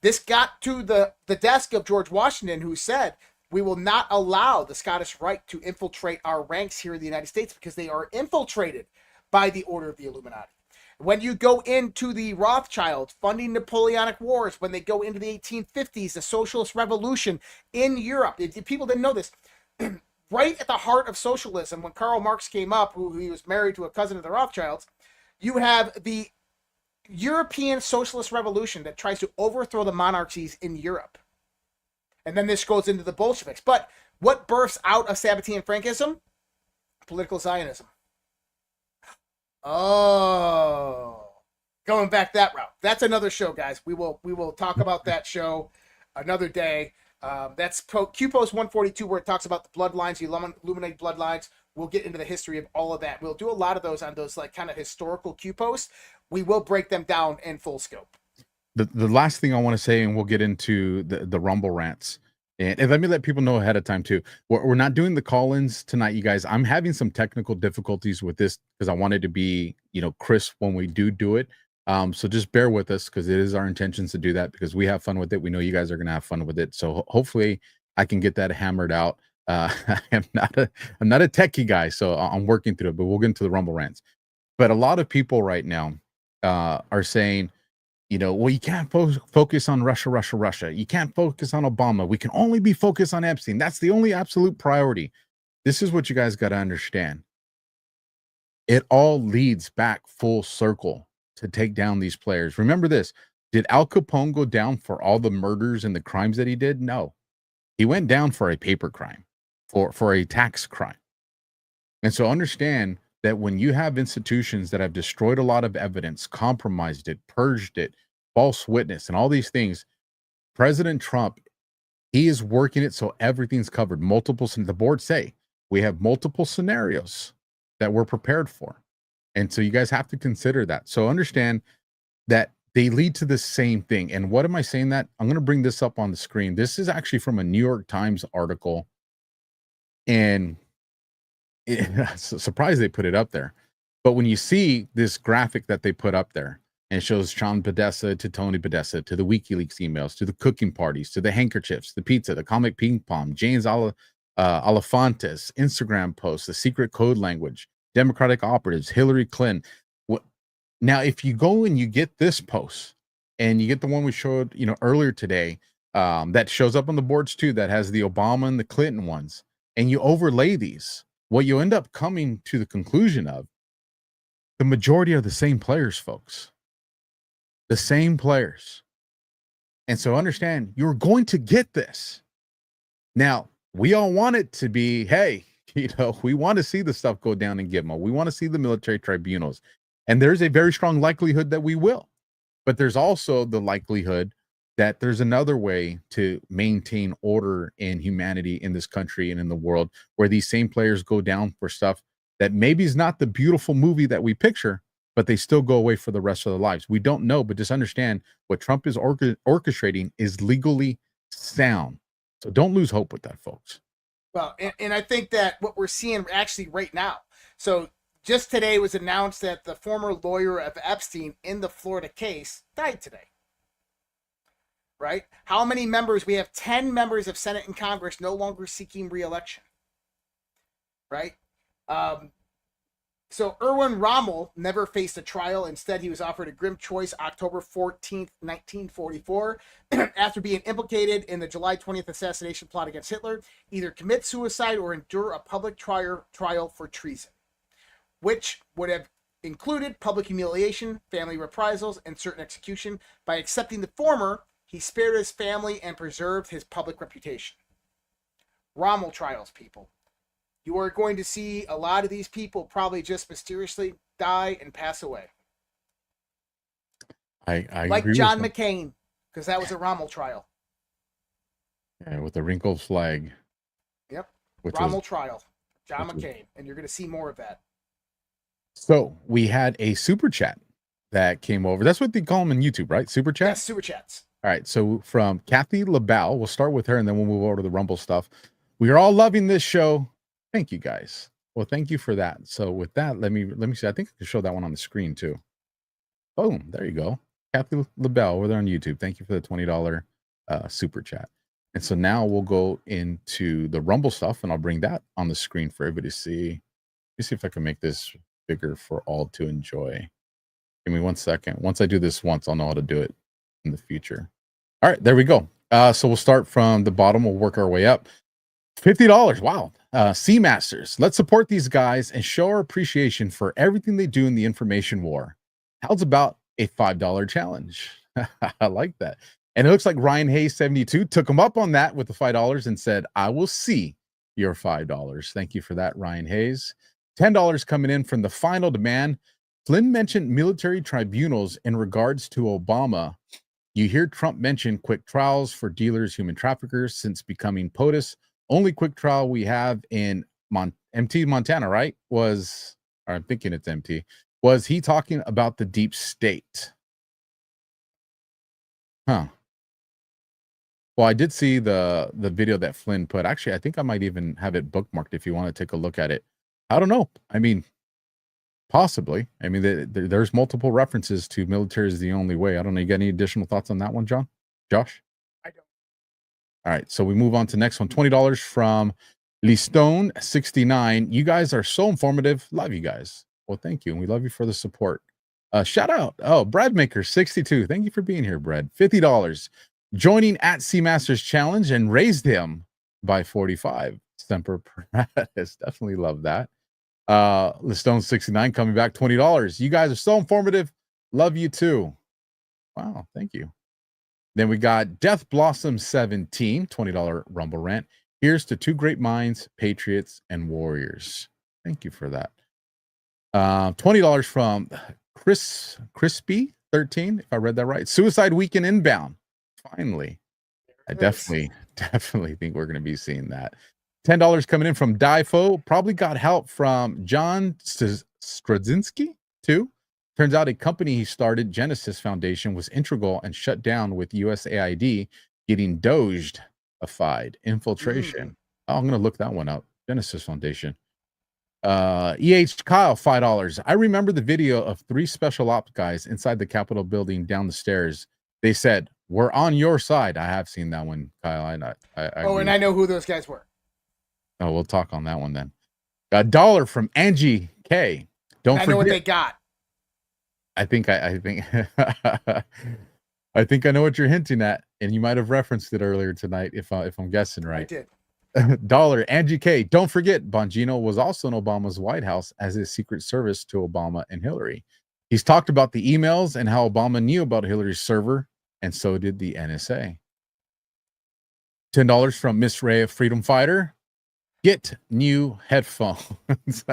This got to the desk of George Washington, who said, we will not allow the Scottish Rite to infiltrate our ranks here in the United States because they are infiltrated by the Order of the Illuminati. When you go into the Rothschilds funding Napoleonic Wars, when they go into the 1850s, the Socialist Revolution in Europe, people didn't know this, right at the heart of socialism, when Karl Marx came up, who he was married to a cousin of the Rothschilds, you have the European Socialist Revolution that tries to overthrow the monarchies in Europe. And then this goes into the Bolsheviks. But what births out of Sabbatean Frankism? Political Zionism. Oh, going back that route. That's another show, guys. We will talk about that show another day. That's Q Post 142, where it talks about the bloodlines, the illuminated bloodlines. We'll get into the history of all of that. We'll do a lot of those on those like kind of historical Q posts. We will break them down in full scope. The last thing I want to say, and we'll get into the Rumble rants. And let me let people know ahead of time too. We're not doing the call-ins tonight, you guys. I'm having some technical difficulties with this because I wanted to be, crisp when we do it. So just bear with us because it is our intentions to do that because we have fun with it. We know you guys are going to have fun with it. So hopefully I can get that hammered out. I'm not a techie guy, so I'm working through it. But we'll get into the Rumble rants. But a lot of people right now are saying, well, you can't focus on Russia. You can't focus on Obama. We can only be focused on Epstein. That's the only absolute priority. This is what you guys got to understand. It all leads back full circle to take down these players. Remember this. Did Al Capone go down for all the murders and the crimes that he did? No. He went down for a paper crime, for a tax crime. And so understand that when you have institutions that have destroyed a lot of evidence, compromised it, purged it, false witness, and all these things, President Trump, he is working it so everything's covered. The board say we have multiple scenarios that we're prepared for. And so you guys have to consider that. So understand that they lead to the same thing. And what am I saying that? I'm going to bring this up on the screen. This is actually from a New York Times article. And surprised they put it up there. But when you see this graphic that they put up there, and it shows Sean Podesta to Tony Podesta, to the WikiLeaks emails, to the cooking parties, to the handkerchiefs, the pizza, the comic ping pong, James Alefantis, Instagram posts, the secret code language, Democratic operatives, Hillary Clinton. Now, if you go and you get this post, and you get the one we showed, earlier today, that shows up on the boards too, that has the Obama and the Clinton ones, and you overlay these, what you end up coming to the conclusion of, the majority are the same players, folks. The same players. And so understand, you're going to get this. Now, we all want it to be, hey, we want to see the stuff go down in Gitmo. We want to see the military tribunals. And there's a very strong likelihood that we will. But there's also the likelihood that there's another way to maintain order and humanity in this country and in the world, where these same players go down for stuff that maybe is not the beautiful movie that we picture, but they still go away for the rest of their lives. We don't know, but just understand what Trump is orchestrating is legally sound. So don't lose hope with that, folks. Well, and I think that what we're seeing actually right now. So just today was announced that the former lawyer of Epstein in the Florida case died today. Right? How many members? We have 10 members of Senate and Congress no longer seeking re-election. Right? So Erwin Rommel never faced a trial. Instead, he was offered a grim choice October 14th, 1944, after being implicated in the July 20th assassination plot against Hitler, either commit suicide or endure a public trial for treason, which would have included public humiliation, family reprisals, and certain execution. By accepting the former, he spared his family and preserved his public reputation. Rommel trials, people. You are going to see a lot of these people probably just mysteriously die and pass away. I like agree John with McCain, because that was a Rommel trial. Yeah, with the wrinkled flag. Yep. Rommel trial. John McCain. And you're going to see more of that. So we had a super chat that came over. That's what they call them in YouTube, right? Super chat? Yes, super chats. All right. So from Kathy LaBelle, we'll start with her and then we'll move over to the Rumble stuff. We are all loving this show. Thank you, guys. Well, thank you for that. So with that, let me see. I think I can show that one on the screen too. Boom. There you go. Kathy LaBelle, we're there on YouTube. Thank you for the $20 super chat. And so now we'll go into the Rumble stuff and I'll bring that on the screen for everybody to see. Let me see if I can make this bigger for all to enjoy. Give me 1 second. Once I do this once, I'll know how to do it in the future. All right, there we go. So we'll start from the bottom. We'll work our way up. $50. Wow. Seamasters. Let's support these guys and show our appreciation for everything they do in the information war. How's about a $5 challenge? I like that. And it looks like Ryan Hayes 72 took him up on that with the $5 and said, I will see your $5. Thank you for that, Ryan Hayes. $10 coming in from the final demand. Flynn mentioned military tribunals in regards to Obama. You hear Trump mention quick trials for dealers, human traffickers since becoming POTUS. Only quick trial we have in MT Montana, right? Or I'm thinking it's MT. Was he talking about the deep state? Huh. Well, I did see the video that Flynn put. Actually, I think I might even have it bookmarked if you want to take a look at it. I don't know. I mean, possibly. I mean, there's multiple references to military is the only way. I don't know. You got any additional thoughts on that one, Josh? I don't. All right. So we move on to the next one. $20 from Listone69. You guys are so informative. Love you guys. Well, thank you. And we love you for the support. Shout out. Oh, Brad Maker 62. Thank you for being here, Brad. $50. Joining at Seamasters Challenge and raised him by 45. Semper Paratus. Definitely love that. Listone 69 coming back $20. You guys are so informative. Love you too. Wow, thank you. Then we got Death Blossom 17, $20 Rumble Rant. Here's to two great minds, Patriots and Warriors. Thank you for that. $20 from Crispy 13, if I read that right. Suicide Weekend Inbound. Finally. I definitely think we're going to be seeing that. $10 coming in from Difo. Probably got help from John Stradzinski, too. Turns out a company he started, Genesis Foundation, was integral and shut down with USAID getting Doged-ified. Infiltration. Oh, I'm going to look that one up. Genesis Foundation. EH Kyle, $5. I remember the video of 3 special ops guys inside the Capitol building down the stairs. They said, "We're on your side." I have seen that one, Kyle. And I know who those guys were. Oh, we'll talk on that one then. $1 from Angie K. Don't forget. I know what they got. I think I know what you're hinting at, and you might have referenced it earlier tonight if I'm guessing right. I did. $1. Angie K. Don't forget, Bongino was also in Obama's White House as his secret service to Obama and Hillary. He's talked about the emails and how Obama knew about Hillary's server, and so did the NSA. $10 from Miss Ray of Freedom Fighter. Get new headphones.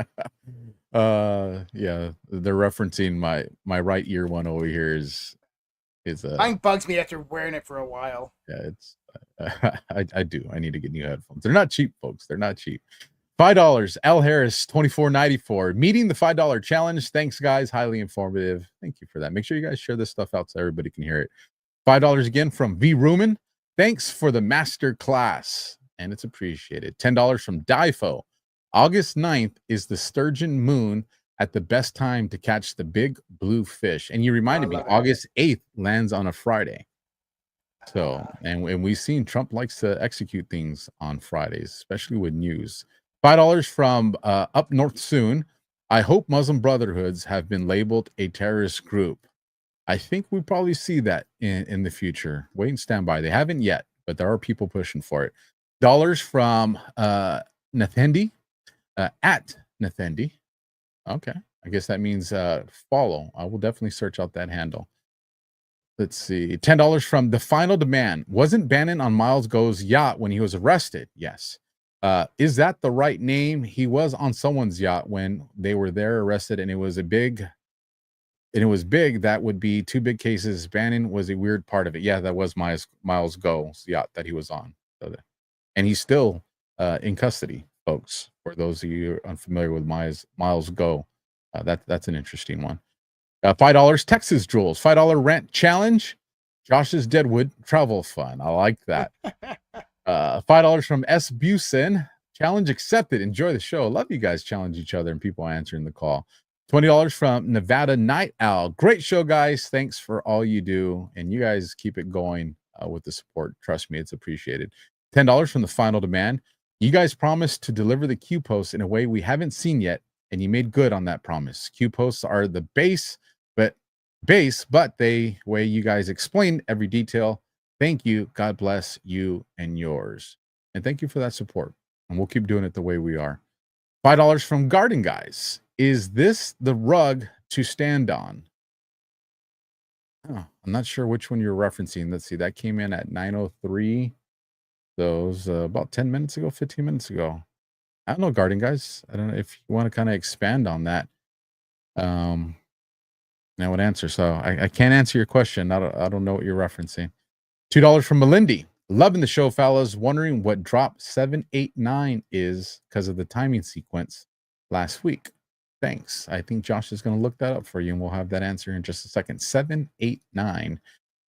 Yeah, they're referencing my right ear one over here is Mine bugs me after wearing it for a while. Yeah, it's I do. I need to get new headphones. They're not cheap, folks. They're not cheap. $5. L Harris 24.94. Meeting the $5 challenge. Thanks, guys. Highly informative. Thank you for that. Make sure you guys share this stuff out so everybody can hear it. $5 again from V Ruman. Thanks for the master class, and it's appreciated. $10 from Difo. August 9th is the sturgeon moon at the best time to catch the big blue fish. And you reminded me, August 8th lands on a Friday. So, and we've seen Trump likes to execute things on Fridays, especially with news. $5 from Up North Soon. I hope Muslim Brotherhoods have been labeled a terrorist group. I think we probably see that in the future. Wait and stand by. They haven't yet, but there are people pushing for it. $1 from Nathendi, at Nathendi. Okay. I guess that means follow. I will definitely search out that handle. Let's see. $10 from The Final Demand. Wasn't Bannon on Miles Go's yacht when he was arrested? Yes. Is that the right name? He was on someone's yacht when they were there arrested, and it was big. That would be 2 big cases. Bannon was a weird part of it. Yeah, that was Miles Go's yacht that he was on. And he's still in custody, folks. For those of you unfamiliar with Miles Go, that's an interesting one. $5 Texas Jewels. $5 rent challenge. Josh's Deadwood travel fun. I like that. $5 from S. Busen. Challenge accepted. Enjoy the show. Love you guys challenge each other and people answering the call. $20 from Nevada Night Owl. Great show, guys. Thanks for all you do. And you guys keep it going with the support. Trust me, it's appreciated. $10 from The Final Demand. You guys promised to deliver the Q posts in a way we haven't seen yet, and you made good on that promise. Q posts are the base, but the way you guys explain every detail. Thank you. God bless you and yours. And thank you for that support. And we'll keep doing it the way we are. $5 from Garden Guys. Is this the rug to stand on? Oh, I'm not sure which one you're referencing. Let's see. That came in at 9:03. So it was about 10 minutes ago, 15 minutes ago. I don't know, Garden Guys. I don't know if you want to kind of expand on that. I would answer. So I can't answer your question. I don't know what you're referencing. $2 from Melindy. Loving the show, fellas. Wondering what drop 789 is because of the timing sequence last week. Thanks. I think Josh is going to look that up for you, and we'll have that answer in just a second. 789.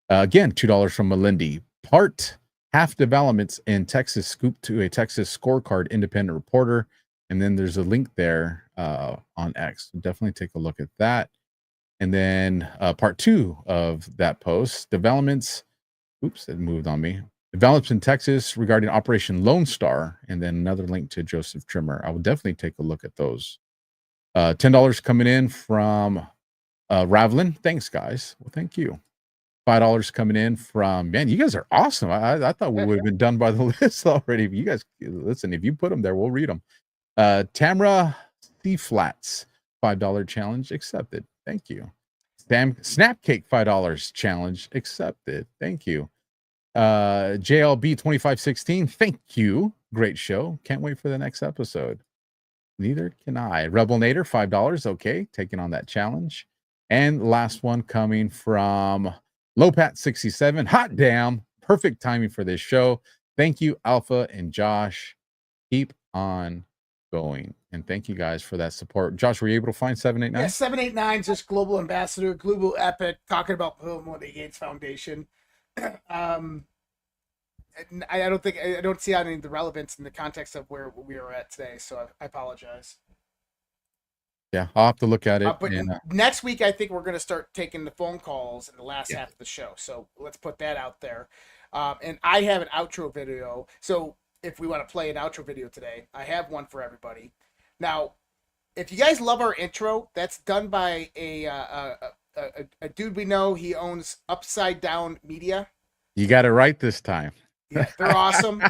Again, $2 from Melindy. Part half developments in Texas scoop to a Texas scorecard independent reporter. And then there's a link there on X. Definitely take a look at that. And then part 2 of that post, developments. Oops, it moved on me. Developments in Texas regarding Operation Lone Star. And then another link to Joseph Trimmer. I will definitely take a look at those. $10 coming in from Ravlin. Thanks, guys. Well, thank you. $5 coming in from, man, you guys are awesome. I thought we would have been done by the list already. You guys, listen, if you put them there, we'll read them. Tamra C. Flats, $5 challenge accepted. Thank you. Snapcake, $5 challenge accepted. Thank you. JLB 2516, thank you. Great show. Can't wait for the next episode. Neither can I. Rebel Nader, $5. Okay, taking on that challenge. And last one coming from Lopat67. Hot damn. Perfect timing for this show. Thank you, Alpha and Josh. Keep on going. And thank you guys for that support. Josh, were you able to find 789? Yeah, 789 just global ambassador, global epic, talking about Bill and the Gates Foundation. I don't see any of the relevance in the context of where we are at today, so I apologize. Yeah, I'll have to look at it. But next week, I think we're going to start taking the phone calls in the last half of the show. So let's put that out there. And I have an outro video. So if we want to play an outro video today, I have one for everybody. Now, if you guys love our intro, that's done by a dude we know. He owns Upside Down Media. You got it right this time. Yeah, they're awesome.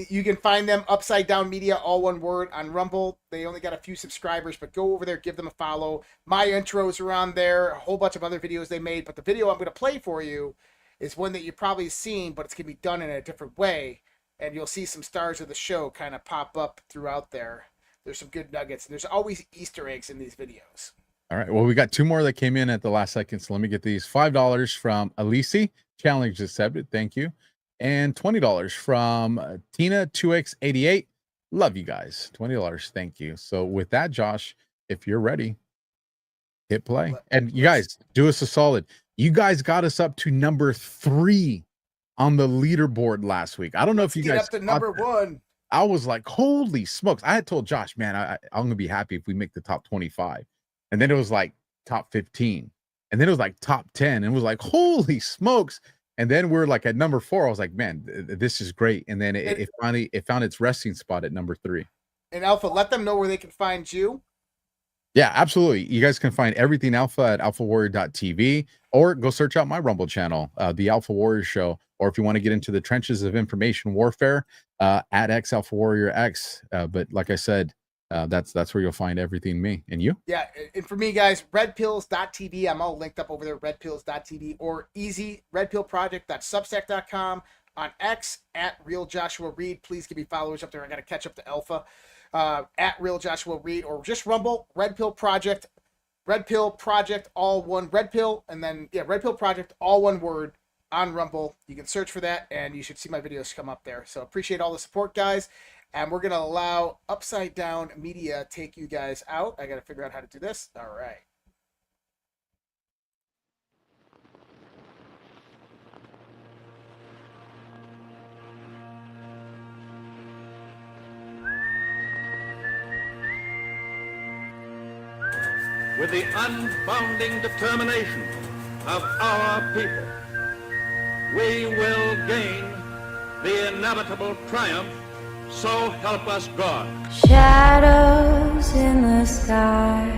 You can find them, Upside Down Media, all one word, on Rumble. They only got a few subscribers, but go over there, give them a follow. My intros are on there, a whole bunch of other videos they made. But the video I'm going to play for you is one that you've probably seen, but it's going to be done in a different way. And you'll see some stars of the show kind of pop up throughout there. There's some good nuggets. There's always Easter eggs in these videos. All right. Well, we got 2 more that came in at the last second. So let me get these. $5 from Elise. Challenge accepted. Thank you. And $20 from Tina 2X88. Love you guys. $20. Thank you. So with that, Josh, if you're ready, hit play. And you guys, do us a solid. You guys got us up to number 3 on the leaderboard last week. I don't know if you guys up to number 1. I was like, holy smokes. I had told Josh, man, I'm going to be happy if we make the top 25. And then it was like top 15. And then it was like top 10. And it was like, holy smokes. And then we're like at number 4. I was like, man, this is great. And then it finally found its resting spot at number 3. And Alpha, let them know where they can find you. Yeah, absolutely. You guys can find everything Alpha at alphawarrior.tv, or go search out my Rumble channel, the Alpha Warrior Show. Or if you want to get into the trenches of information warfare, at X Alpha Warrior X. But like I said, that's where you'll find everything me. And you? Yeah, and for me, guys, redpills.tv. I'm all linked up over there, redpills.tv, or easy redpillproject.substack.com, on X at Real Joshua Reid. Please give me followers up there. I got to catch up to Alpha. At Real Joshua Reid, or just Rumble, Red Pill Project, all one, Red Pill, and then Red Pill Project, all one word, on Rumble. You can search for that, and you should see my videos come up there. So appreciate all the support, guys. And we're gonna allow Upside Down Media take you guys out. I gotta figure out how to do this. All right. With the unbounding determination of our people, we will gain the inevitable triumph, so help us God. Shadows in the sky,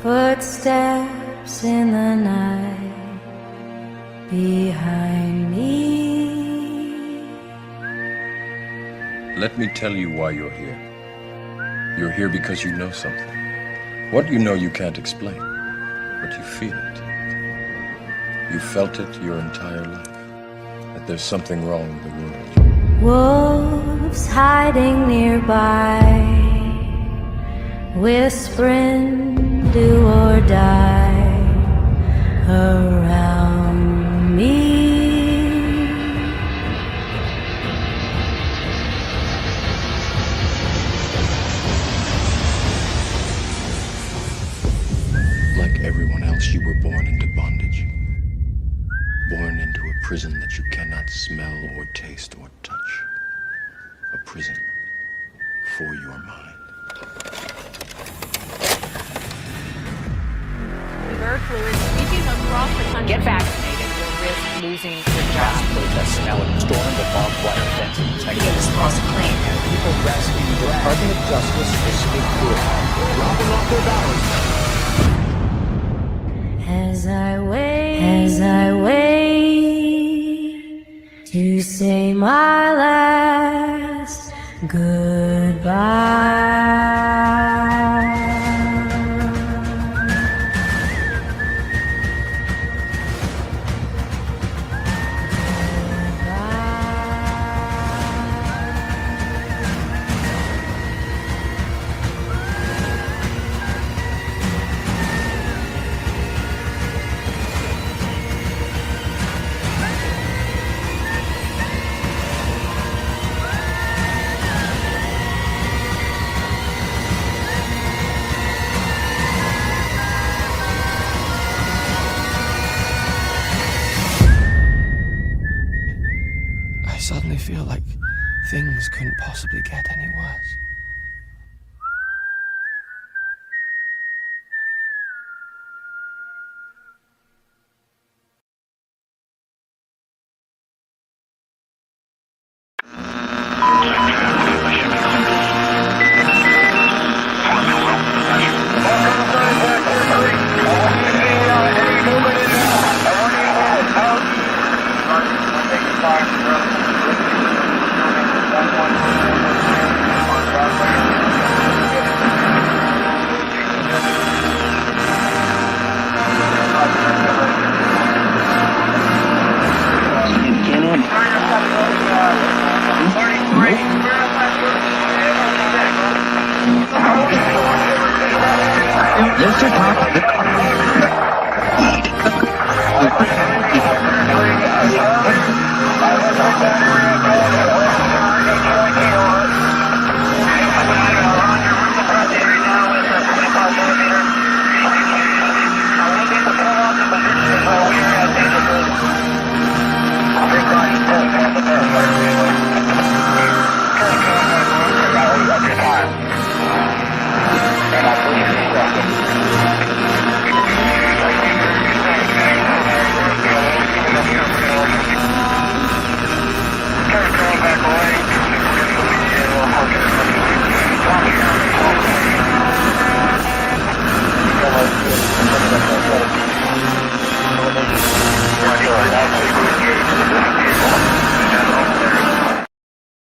footsteps in the night behind me. Let me tell you why you're here. You're here because you know something. What you know you can't explain, but you feel it. You felt it your entire life, that there's something wrong with the world. Wolves hiding nearby, whispering do or die around me. Like everyone else, you were born into bondage. Born into a prison that you cannot smell or taste or touch. A prison for your mind. Bird flu is sweeping across the country. Get vaccinated or risk losing your job. Protests now at storm the barbed wire fence in Texas. Get this false claim. People resting. The Department of Justice will speak to it. Dropping off their balance. As I wait to say my last goodbye. I suddenly feel like things couldn't possibly get any worse. Yes,